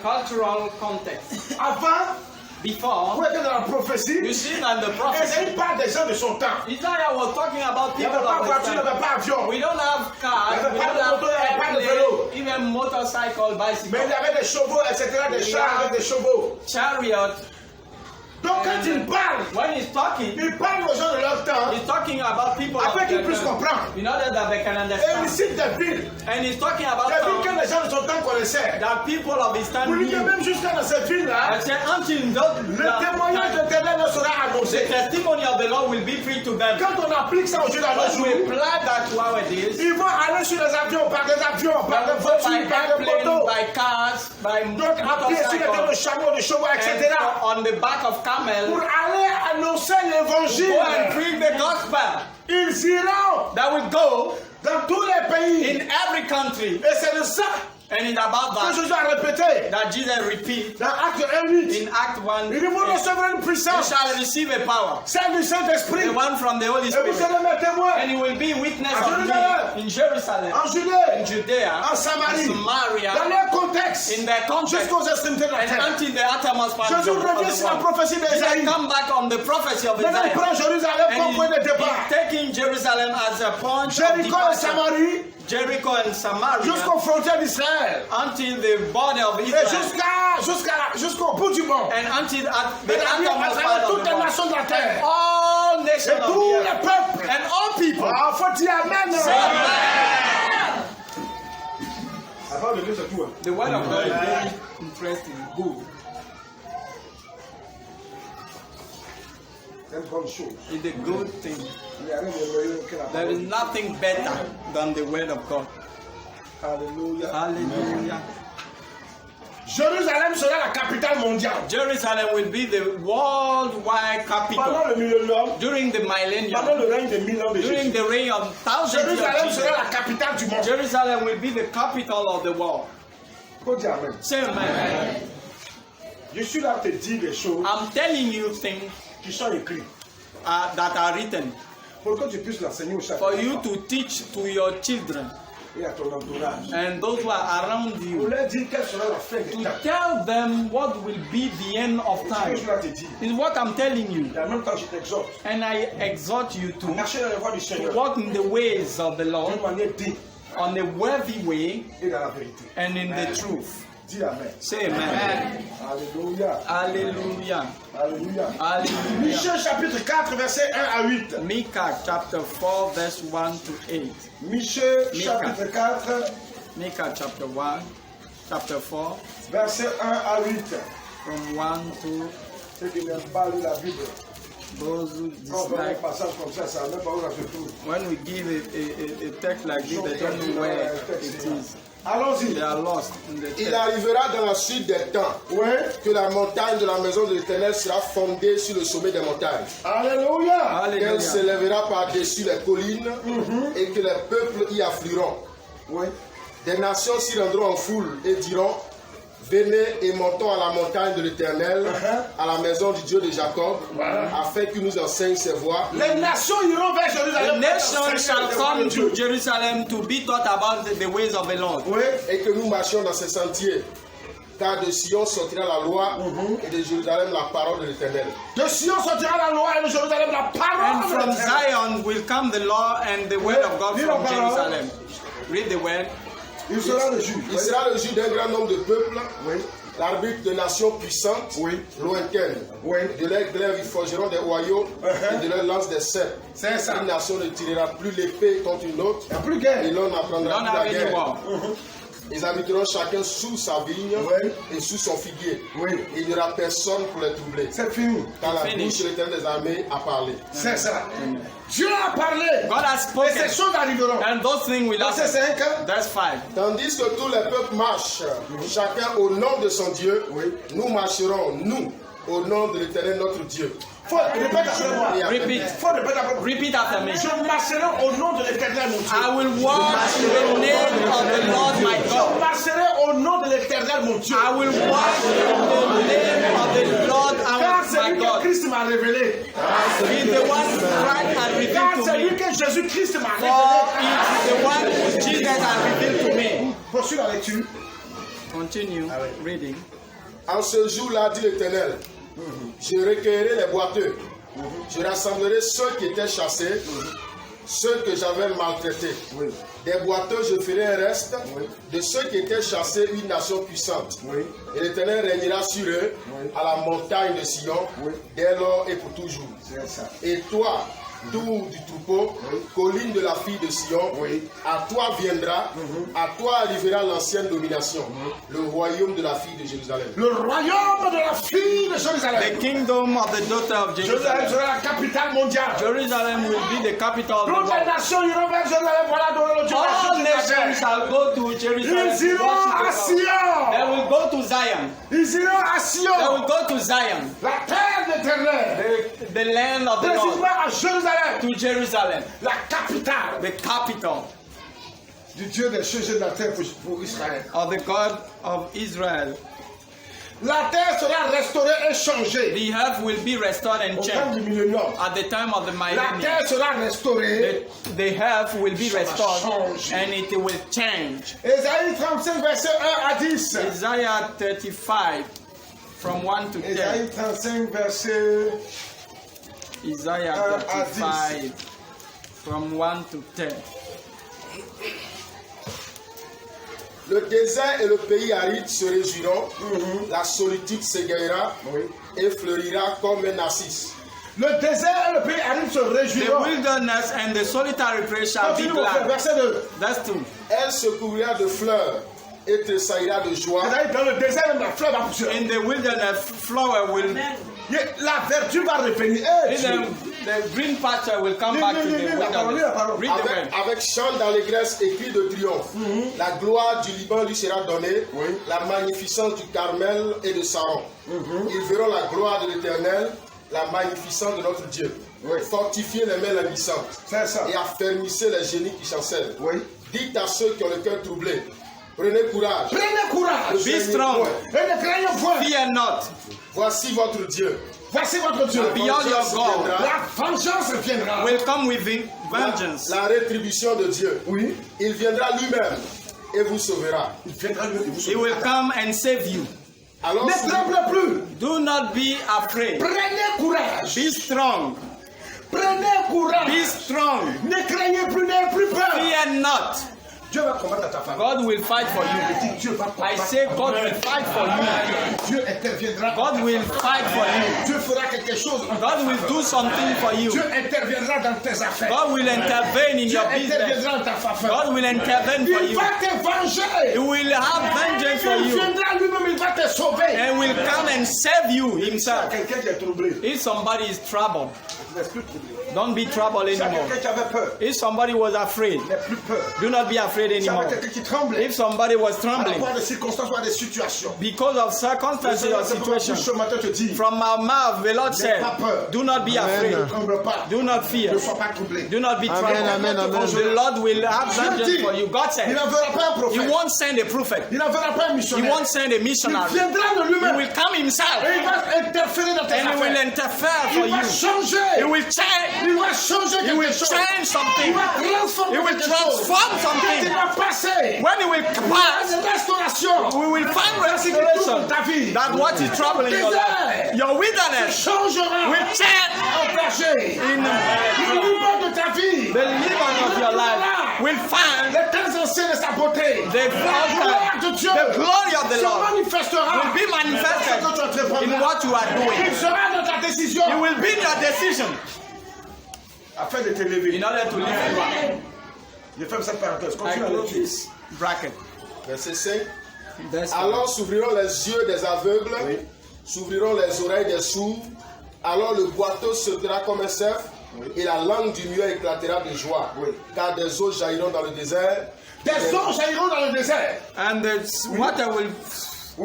Cultural context. Avant, Before, vous êtes dans la prophétie. you see that the prophet Ésaïe parle des gens de son temps. Isaiah was talking about Il n'y people avait pas de of voiture, il his n'y avait time. pas d'avion. We don't have cars, Il y avait we pas don't de have moto, il n'y avait pas de airplane, vélo. even motorcycle, bicycle, Mais il y avait des chevaux, etc., des chars avec des chevaux. chariot. Donc quand il parle, When he's talking, il parle aux gens de leur temps he's talking about people of afin qu'ils their puissent time, comprendre. in order that they can Et il understand. cite des villes. And he's talking about Des villes que towns les gens de son temps connaissaient. that people of his time Pour lui dire knew. même jusqu'à dans cette ville-là, And said, until those le témoignage de l'éternel leur sera the annoncé. testimony of the Lord will be free to them. Quand on applique ça aujourd'hui dans nos When we jours, apply that to our days, ils vont aller sur les avions, par des avions, par des by voitures, par des airplane, motos. by cars, by Donc appuyer sur les têtes de motorcycles, chameaux, de chevaux, etc. and on the back of camel, Pour aller annoncer l'évangile. go and preach the gospel. Ils iront That will go dans tous les pays. in every country. Et c'est de ça And it's about que that Jésus a répété that Jesus repeat dans Acte 1:8. in Act 1. Il dit, vous recevrez une You puissance, shall receive a power, celle du Saint-Esprit. the one from the Holy Et vous Spirit, serez mes témoins and you will be witness À of Jérusalem. me in Jerusalem, en Judée, in Judea, en Samarie, in Samaria, dans leur contexte, in their context, jusqu'aux extrémités de la and terre. until the uttermost part of Jésus the revient sur la world. prophétie Jesus d'Ésaïe. come back on the prophecy of Maintenant, il Isaiah. prend Jérusalem comme And point de départ. he's taking Jerusalem as a point of Jéricho et departure. Samarie Jericho and Samaria jusqu'aux frontières d'Israël. until the border of Et Israel jusqu'au bout du monde. and until at the Et à uttermost travers part of toutes the les world. nations de la terre. All nations Et of tous the les earth peuples. and all people. Ah, faut dire Amen. Amen. La parole de Dieu, c'est tout. The word of God is very interesting, good. C'est une bonne chose. It's a good thing. Il n'y a rien de meilleur que la There parole. is nothing better than the word of God. Alléluia. Hallelujah. Jérusalem sera la capitale mondiale. Jerusalem will be the worldwide capital. Pendant le millénaire, During the millennium, pendant le règne de 1000 ans de during Jésus. the reign of thousands of Jérusalem Jesus, sera la capitale du monde. Jerusalem will be the capital of the world. Faut dire amen. Say amen. Je suis là pour te dire des choses I'm telling you things qui sont écrites that are written pour que tu puisses l'enseigner au chaque for you to teach to your children et à ton entourage. and those who are around Pour you, leur dire quelle sera la fin des to temps. tell them what will be the end of Ce que time. je suis là pour te dire. Is what I'm telling you, Et en même temps, je t'exhorte and I exhort you to marcher dans les voies du Seigneur walk in the ways of the Lord, d'une manière digne on a worthy way et dans la vérité. and in the truth. Dis amen. Say amen. Alléluia. Hallelujah. Alléluia. Hallelujah. Michée chapitre 4, verset 1 à 8. Micah chapter 4 verse 1 to 8. Michée Micah. chapitre 4, Micah chapter 4 verset 1 à 8. from 1 to Ceux qui n'aiment pas lire la Bible, those who quand on voit un dislike. passage comme ça, ça ne même pas où ça se trouve. When we give a text like this, they don't know where it is. Allons-y. They are lost in the Il text. arrivera dans la suite des temps Ouais. que la montagne de la maison de l'Éternel sera fondée sur le sommet des montagnes. Alléluia. Qu'elle Hallelujah. s'élèvera par-dessus les collines et que les peuples y afflueront. Ouais. Des nations s'y rendront en foule et diront: venez et montons à la montagne de l'Éternel, à la maison du Dieu de Jacob, afin qu'il nous enseigne ses voies. Les nations iront vers The Jérusalem. nation shall come to Jerusalem to be taught about the ways of the Lord. Oui. Et que nous marchions dans ses sentiers. Car de Sion sortira la loi et de Jérusalem la parole de l'Éternel. De Sion sortira la loi et de Jérusalem la And parole. from de l'Éternel. Zion will come the law and the word of God Dis from la parole. Jerusalem. Read the word. Il sera le juge. Il sera le juge d'un grand nombre de peuples, Oui. l'arbitre de nations puissantes, Oui. lointaines. Oui. De leurs glaives ils forgeront des royaux et de leurs lances des cèpes. C'est ça. Une nation ne tirera plus l'épée contre une autre, Il n'y a plus et guerre. l'on n'apprendra Don't plus have la any guerre. war. Ils habiteront chacun sous sa vigne Oui. et sous son figuier. Oui. Il n'y aura personne pour les troubler. C'est fini. Car la Finish. bouche de l'Éternel des armées a parlé. C'est ça. Dieu a parlé. God has Et spoken. ces choses arriveront. And those things will Verset happen. 5. That's 5. Tandis que tous les peuples marchent, chacun au nom de son Dieu, nous marcherons, nous, au nom de l'Éternel notre Dieu. Faut répéter après moi. Et après- Repeat. Faut répéter après moi. Repeat after me. Je marcherai au nom de l'Éternel mon Dieu. I will walk in the name of the Lord my Je God. marcherai au nom de l'Éternel mon Dieu. I will walk in the name of the Lord Car c'est my lui que God. Christ m'a révélé. He's the one Christ has Car revealed to c'est lui me. que Jésus-Christ m'a For révélé. it's the one Jesus has revealed to me. Poursuis la lecture. Continue reading. En ce jour-là, dit l'Éternel, je recueillerai les boiteux, je rassemblerai ceux qui étaient chassés, ceux que j'avais maltraités. Des boiteux, je ferai un reste, de ceux qui étaient chassés, une nation puissante. Et l'Éternel régnera sur eux, à la montagne de Sion, dès lors et pour toujours. C'est ça. Et toi, tour du troupeau, colline de la fille de Sion, à toi viendra, à toi arrivera l'ancienne domination, le royaume de la fille de Jérusalem. Le royaume de la fille de The Jérusalem. kingdom of the daughter of Jérusalem Jerusalem. sera la capitale mondiale. Jerusalem will be the capital of the Toutes les world. nations iront vers Jérusalem pour adorer le Dieu All de nations Jérusalem. shall go to Jerusalem Ils to iront à worship the Lord. They Sion. will go to Zion. Ils iront à They Sion. will go to Zion, La terre d'éternel. the land of the Précisément Lord, à Jérusalem. to Jerusalem, La capitale the capital du Dieu des cieux et de la terre pour Israël. of the God of Israel. La terre sera restaurée et changée. The earth will be restored and Au temps changed du millénaire. at the time of the La millennium. terre sera restaurée. The earth will be Ça va restored changer. and it will change. Ésaïe 35, verset 1 à 10. Isaiah 35 from 1 to 10. Ésaïe 35, verset Isaiah 35 from 1 to 10. Le désert et le pays aride se réjouiront, la solitude s'égayera et fleurira comme un narcisse. Le désert et le pays aride se The réjouiront. wilderness and the solitary place shall be Continue mon frère, glad. verset 2. That's 2. Elle se couvrira de fleurs et tressaillira de joie. Dans le désert, même la fleur va pousser. In the wilderness, flower will La vertu va revenir. The green pasture will come back to the wilderness. Avec chant d'allégresse et cri de triomphe. La gloire du Liban lui sera donnée, la magnificence du Carmel et de Saron. Ils verront la gloire de l'Éternel, la magnificence de notre Dieu. Fortifiez les mains languissantes et affermissez les génies qui chancellent. Dites à ceux qui ont le cœur troublé, prenez courage. Prenez courage. Be strong. Et ne craignez point. Fear not. Voici votre Dieu. Voici votre Dieu. Beyond your God. La vengeance viendra. Will come with vengeance. La rétribution de Dieu. Oui. Il viendra lui-même et vous sauvera. Il viendra lui-même et vous He sauvera. will come and save you. Alors, Ne tremblez plus. Do not be afraid. Prenez courage. Be strong. Prenez courage. Be strong. Ne craignez plus, n'ayez plus peur. Fear not. Dieu va combattre ta femme. God will fight for you. Dieu va I combattre. say God will fight for you. Dieu interviendra. God will fight for you. Dieu fera quelque chose. God will do something for you. Dieu interviendra dans tes affaires. God will intervene in Dieu your business. interviendra dans ta affaire. God will intervene for Il you. va te venger. He will have vengeance for Il you viendra lui-même, il va te sauver. and will come and save you himself. Quelqu'un qui est troublé. If somebody is troubled, Ne plus troublé. don't be troubled Il y a anymore. quelqu'un qui avait peur. If somebody was afraid, N'aie plus peur. do not be afraid Il y avait anymore. quelqu'un qui tremblait. If somebody was À trembling rapport à des circonstances ou à des situations. because of circumstances or situations, Ce matin te dit. from our mouth the Lord said, do not be afraid, Ne tremble pas. do not fear, Ne sois pas troublé. do not be troubled. amen, amen. The Lord will have vengeance for you. God Il said, n'enverra pas un He prophète. won't send a prophet. Il n'enverra pas un He missionnaire. won't send a Il missionary. viendra de He lui-même. will come himself Et il va interférer dans tes and he will affaires. interfere for Il va you. changer. He will change. Il va changer He will quelque chose. change Il something. va transformer He will quelque chose. transform Il something. va passer. When he will pass, Une restauration. we will find Tout restoration. ta vie. That what is troubling your life, your wilderness Changera. will change Engagé. in Le livre de ta vie. the living of your life. Will find Les temps anciens de sa beauté. the La gloire altar, de Dieu the glory of the se Lord manifestera. will be manifested Dans ce que tu in entreprendras. what you are Il doing. sera dans ta décision. It will be in your decision Afin de t'élever. in order to live you up. Je ferme cette parenthèse. I Continue à close l'étude. this bracket. verset 5. That's Alors s'ouvriront les yeux des aveugles, s'ouvriront les oreilles des sourds. Alors le boiteux sautera comme un cerf, et la langue du muet éclatera de joie. Car des eaux jailliront dans le désert. Des eaux jailliront dans le désert. and the water will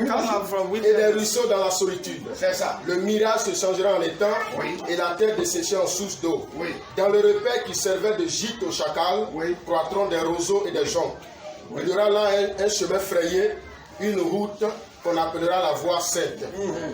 come up from Et des within. ruisseaux dans la solitude. C'est ça. Le mirage se changera en étang, Oui. et la terre desséchée en source d'eau. Oui. Dans le repaire qui servait de gîte aux chacals, Oui. croîtront des roseaux et des joncs. Il y aura là un chemin frayé, une route qu'on appellera la voie sainte.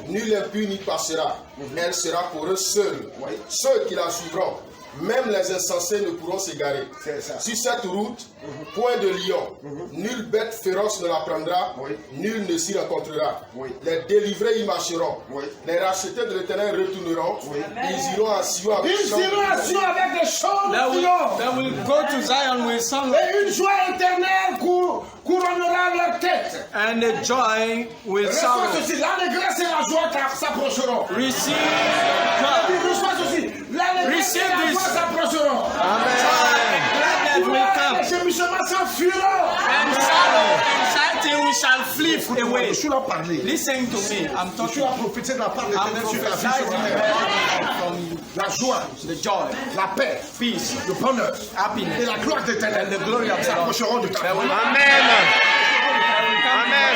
Nul impur n'y passera. Elle sera pour eux seuls. Oui. Ceux qui la suivront, même les insensés ne pourront s'égarer. C'est ça. Sur cette route, point de lion, nulle bête féroce ne la prendra, Oui. nul ne s'y rencontrera. Oui. Les délivrés y marcheront, Oui. les rachetés de l'Éternel retourneront, ils iront à Sion avec Ils chant de iront à joie. Sion avec des chants They de will, triomphe. they will go to Zion with song, Et une joie éternelle couronnera leur tête. and the joy will Reçois sorrow. ceci, l'allégresse et la joie s'approcheront. Receive Et joy. reçois ceci, l'allégresse et Receive la this. joie s'approcheront. Gladness will come. Les gémissements s'enfuiront. And sorrow and shouting shall flee away. Je suis là parler. Listen to me. I'm Je suis talking. là prophétiser de la part de I'm Dieu sur ta vie, sur ta prophesying terre. from you. La joie, The joy, la paix, peace, le bonheur happiness, et la gloire de and the glory of the Lord. s'approcheront de ta They will vie. Amen. Amen.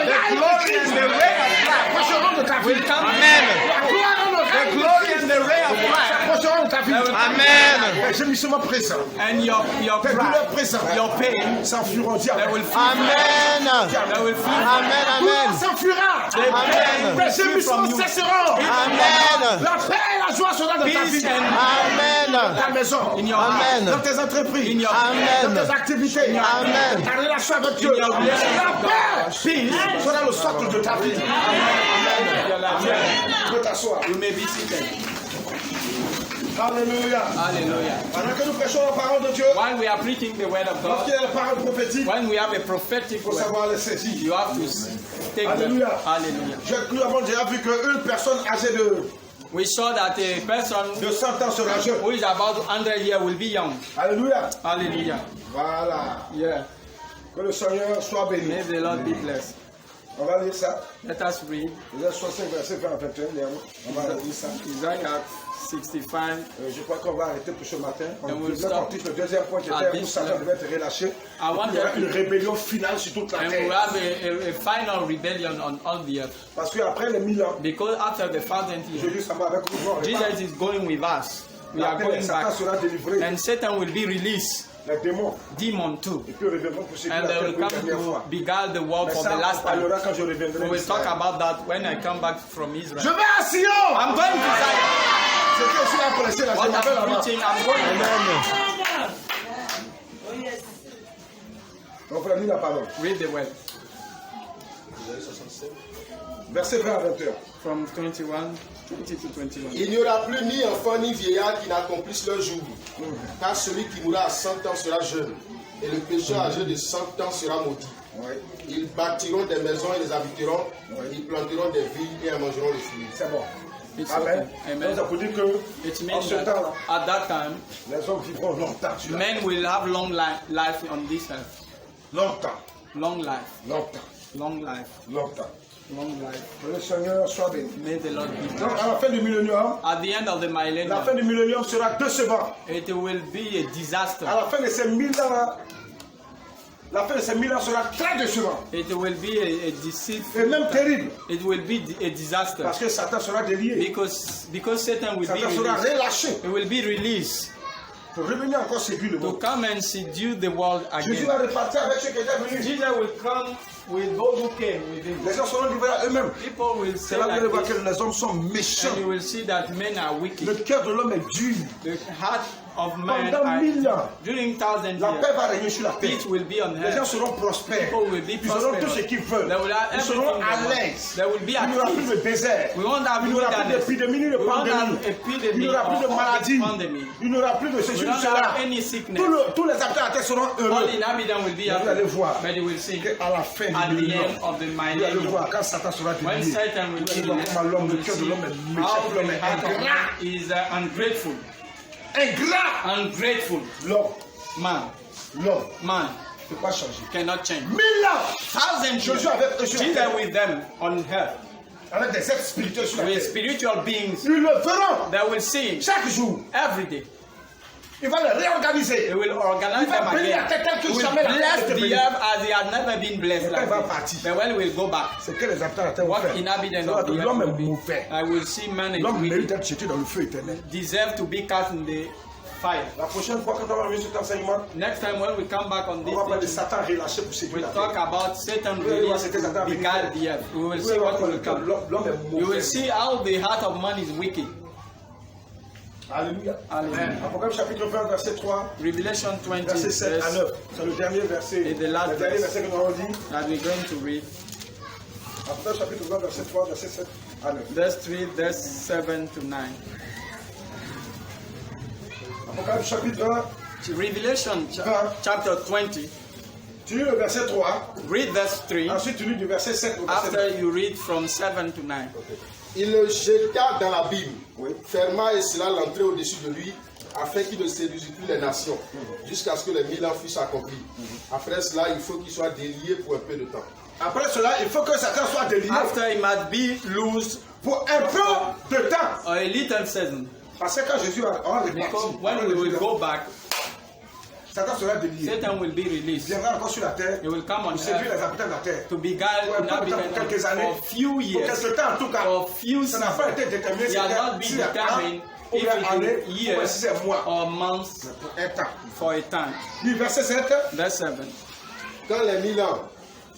The glory and the ray of light S'approcheront de ta vie. will come. Amen. La gloire The glory and the ray of light s'approcheront de ta vie. Amen. Les gémissements présents, and your tes douleurs cry, présentes your pain, s'enfuiront. Dis they amen. will flee. Amen. They will flee. Amen. Douleur Amen. s'enfuira. The pain will Les flee gémissements from you. cesseront. Amen. La paix et la joie seront dans ta Peace vie. and Amen. Dans ta maison. in your heart, Amen. Dans tes entreprises. in your Amen. Dans tes activités. Amen. Ta relation avec Dieu. In your relationship La with God. paix. Peace. Sera le socle de ta vie. Your life. Tu peux t'asseoir. You may be seated. Alléluia. Hallelujah. Pendant que nous prêchons la parole de Dieu, While we are preaching the word of God, lorsqu'il y a la parole prophétique, when we have a prophetic il faut word, savoir les saisir. you have to take them. Alléluia. Hallelujah. Nous avons déjà vu qu'une personne âgée de We saw that a person 100 ans sera jeune. who is about 100 years will be young. Alléluia. Hallelujah. Voilà. Yeah. Que le Seigneur soit béni. May the Lord be blessed. On va lire ça. Let us read Isaiah 65, verset 20 à 21. On va lire ça. Isaiah 65. Je crois qu'on va arrêter pour ce matin. On And we'll devait stop partir sur le deuxième point qui at était où this Satan level. devait être relâché. I want Il y aura that- une rébellion finale sur toute la And we terre. have a final rebellion on all the earth. Parce qu'après les 1000 ans, Because after the 1000th year, Jésus s'en va avec nous. on repart. Jesus is going with us. We La are paix, going Satan back. sera délivré. And Satan will be released. Les démons. Demon too. Et puis reviendront pour séduire And la they terre will pour une come dernière to fois. beguile the world Mais for ça, the on last time. parlera quand je reviendrai. We will talk d'Israël. about that when I come back from Je Israel. vais à Sion. I'm going to Zion. C'est que je suis là pour laisser la What m'appelle I'm là-bas. preaching, I'm going. On va lire la parole. Read the word Verset 20 à 21. from 20 to 21. Il n'y aura plus ni enfant ni vieillard qui n'accomplissent leur jour. Car celui qui mourra à 100 ans sera jeune. Et le pécheur âgé de 100 ans sera maudit. Ils bâtiront des maisons et les habiteront. Ils planteront des villes et en mangeront le fruit. C'est bon. It's Amen. okay. Amen. Donc ça veut dire que It en means ce that temps-là, at that time, les hommes vivront longtemps. sur la men will have long life on this earth. terre. Longtemps. Long life. Longtemps. Long life. Longtemps. Long life. Que le Seigneur soit béni. May the Lord be Donc blessed. à la fin du millénium, At the end of the la fin millennium, du millénium sera décevant. it will be a disaster. À la fin de ces 1000 ans, la fin de ces 1000 ans sera très décevant. It will be a deceitful. Et même terrible. It will be a disaster. Parce que Satan sera délié. Because Satan will be Satan sera released. relâché. It will be released Pour revenir encore séduire le to monde. come and seduce the world Jésus again. va repartir avec ceux qui étaient venus. Jesus will come with those who came with him. Les gens seront livrés à eux-mêmes. People will say C'est là que vous allez voir like que this, les hommes sont méchants. and you will see that men are Le wicked. cœur de l'homme est dur. The heart of man Pendant are 1000 ans, during 1000 la paix years. va régner sur la terre. Peace will be on Les gens earth. seront prospères. People will be Ils auront tout ce prosperous. qu'ils veulent. They will have Ils seront everything à they want. l'aise. There will be Il n'y aura plus at de peace. désert. We won't have Il n'y aura plus wilderness. d'épidémie ni de We won't pandémie. have Il epidemic n'y aura plus de or maladie. pandemic. Il n'y aura plus de We ceci ou don't cela. have any sickness. Tous les habitants de la terre seront All heureux. inhabitants will be Vous allez happy. voir But you will see qu'à la fin at du the millénium, end of the vous allez millennium, voir quand Satan sera when délié. Satan will Vous allez be voir released, comment l'homme, you le will cœur de see l'homme est méchant. how L'homme the est heart of ingrat. man is ungrateful. Ingrat. Ungrateful. L'homme. Man Ne peut pas changer. cannot change. 1000 ans. 1000 Jésus years. avec eux sur la Jesus terre. with them on earth. Avec des êtres spirituels sur la With terre. spiritual beings, Ils le feront they will see him chaque jour. every day. Il va les réorganiser. He will organize Il va them bénir again. la terre telle que He will jamais la terre bless n'était the bénie. earth as he had never been blessed Et quand like il va this. partir, But when we'll go back, c'est que les habitants de la terre vont what faire. inhabitants C'est-à-dire of que the earth l'homme will est be, mauvais. I will see man is L'homme mérite wicked, d'être jeté dans le feu éternel. deserve to be cast in the fire. La prochaine fois, quand on va revenir sur cet enseignement, Next time when we come back on on va parler de this, Satan relâché pour séduire we'll la talk terre. about Satan Vous allez voir really ce que Satan a beguile the earth. We will Vous see allez voir what comment will le cœur de come. l'homme est You will mauvais. see how the heart of man is wicked. Alléluia. Amen. Apocalypse chapitre 20, verset 3, Revelation 20, verset 7 à verse 9. C'est le dernier verset. Et the last Le dernier verse. verset que nous avons dit. that we're going to read. Apocalypse chapitre 20, verset 3, verset 7 à 9. Verse 3, verse 7 to 9. Apocalypse chapitre 20, Revelation chapter 20. tu lis le verset 3. Read verse 3. Ensuite, tu lis du verset 7 au verset 9. After you read from 7 to 9. Il le jeta dans l'abîme, ferma et scella l'entrée au-dessus de lui, afin qu'il ne séduise plus les nations, jusqu'à ce que les 1000 ans fussent accomplis. Après cela, il faut qu'il soit délié pour un peu de temps. Après cela, il faut que Satan soit délié After he must be loose pour un peu de temps. or a little season. Parce que quand Jésus aura Because reparti, when we will go back, Satan sera délié. Satan will be Il released. viendra encore sur la terre He will come on pour séduire les earth habitants de la terre. to beguile Pour inhabitants quelques for années, a few pour years, quelque temps en tout cas. for few Ça n'a pas seasons. été déterminé He si has c'est not been determined ou if bien it année, is ou bien si years c'est mois. or months Pour un temps. for a time. Puis verset 7. Verse 7. Quand les 1000 ans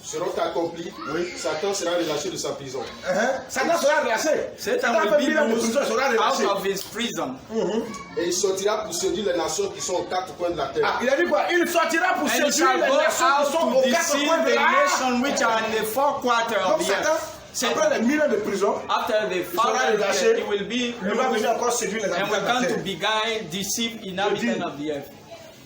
seront accomplis, Satan sera relâché de sa prison. Satan sera relâché. Satan Satan will fait be 1000 ans de loose prison, sera relâché. out of his prison. Et il sortira pour séduire les nations qui sont aux quatre coins de la terre. Ah, il a dit quoi? Il sortira pour And he séduire shall les go nations qui sont out aux to quatre deceive coins de the la nation which are in the four quarters Donc of the Satan, earth. après les 1000 ans de prison, After the sera father, relâché. he will be il va loose venir encore séduire les and habitants will de la come to terre. beguile, deceive inhabitants of the earth.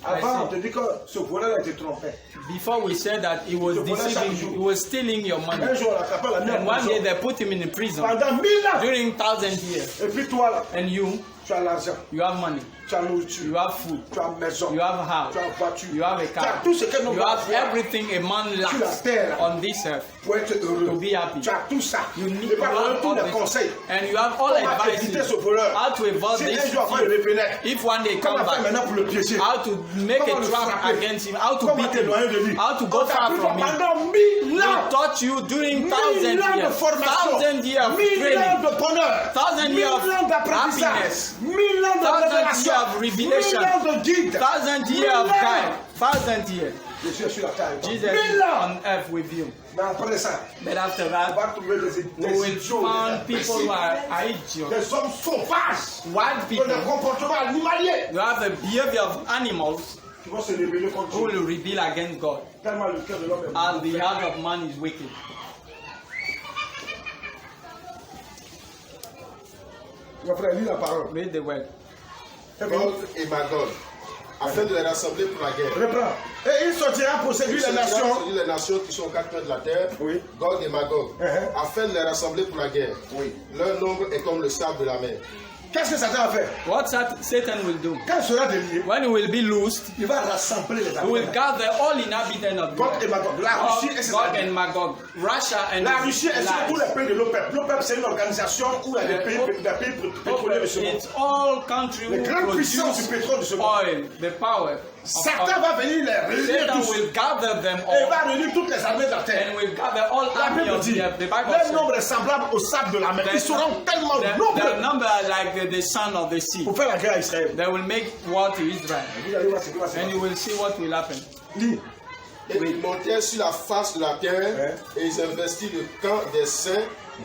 Avant, on te dit que ce voleur a été trompé. Before we said that he was deceiving you, he was stealing your money. Un jour, la capelle a mis And en one day prison. they put him in prison Pendant 1000 ans. during 1000 years. Et puis toi là, And you, Tu as l'argent. You have money. Tu as nourriture. You have food. Tu as maison. You have a house. Tu as voiture. You have a Tu as car. tout ce que nous You have everything a man sur la lacks terre on this earth pour être heureux. to be happy. Tu as tout ça. You need Et par all tous les this. conseils. And you have all Comment éviter advices ce voleur? how to avoid Si this un jour après le pénètre, if one day come comment faire back, maintenant pour le piéger? how to make Comment a le trap frapper? against him, how to Comment beat him, t'éloigner de lui? how to go On t'a far pris from him. pendant 1000 We ans. taught you during 1000 thousand ans de years, formation. 1,000 years of 1000 ans training, de bonheur. 1,000 years of 1000 ans d'apprentissage. happiness, 1000 ans de 1,000 révélation. years of revelation, 1000 ans de guide. 1,000 years of guide, 1,000 years. Jésus est sur la terre. Jesus 1000 is ans. on earth with you. Mais après ça, But after on that, va trouver des we will idiots, find des people who are idiots, des hommes sauvages, wild qui ont people des comportements animaliers, who have the behavior of animals qui vont se révéler contre who Dieu. will rebel against God. Tellement le cœur de l'homme est And the heart of man is wicked. Mon frère, lis la parole. Read the word. Gog et Magog, afin de les rassembler pour la guerre. Reprends. Et il sortira pour séduire les nations. C'est les nations qui sont aux quatre coins de la terre, Oui. Gog et Magog, Uh-huh. afin de les rassembler pour la guerre. Oui. Leur nombre est comme le sable de la mer. Qu'est-ce que Satan va faire? What Satan will do, Quand il sera délié, when he will be loosed, il va rassembler les he will habitants. gather all inhabitants of the Gog earth. et Magog. La Russie et ses Gog alliés. and Magog, Russia and La Russie est sur tous allies. les pays de l'OPEP. L'OPEP, c'est une organisation où il y a des pays pétroliers de ce monde. It's all countries Les who grandes puissances du produce pétrole de ce monde. oil, the power. of Satan oil. va venir les réunir Satan tous. will gather them Et il all va réunir toutes les armées de la terre. and will gather all La army Bible of dit, the earth. The Bible leur says nombre est semblable au sable de la mer. Ils seront tellement their nombreux number are like the sand of the sea. pour faire la guerre à Israël. They will make war to Israel, Vous allez voir ce qui va se and you passer. will see what will happen. Lis. Et ils montèrent sur la face de la terre et ils investirent le camp des saints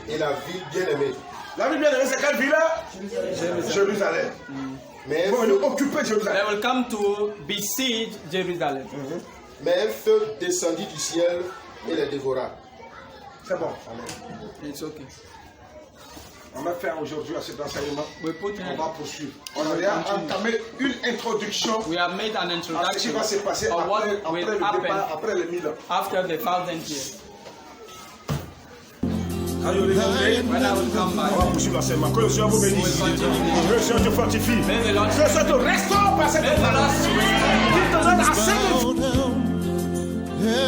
et la ville bien-aimée. La Bible bien c'est quelle ville là? Jérusalem. Mais Ils un vont feu, venir occuper Jérusalem. They will come to besiege Jerusalem. descendit du ciel et les dévora. C'est bon. Amen. It's okay. On va faire aujourd'hui à cet enseignement. We put On in, va poursuivre. On a déjà entamé une introduction we have made an à ce qui introduction va se passer of what après will le départ, happen après les 1000 ans. after the 1,000 years. Quand il y aura des When I will come back, on va poursuivre l'enseignement. Que le Seigneur vous bénisse. we will continue. Que le Seigneur te fortifie. May the Lord, Que le Seigneur te restaure par cette may the Lord strengthen Il te donne assez de Bow down,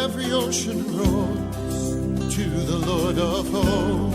every ocean roars to the Lord of hosts.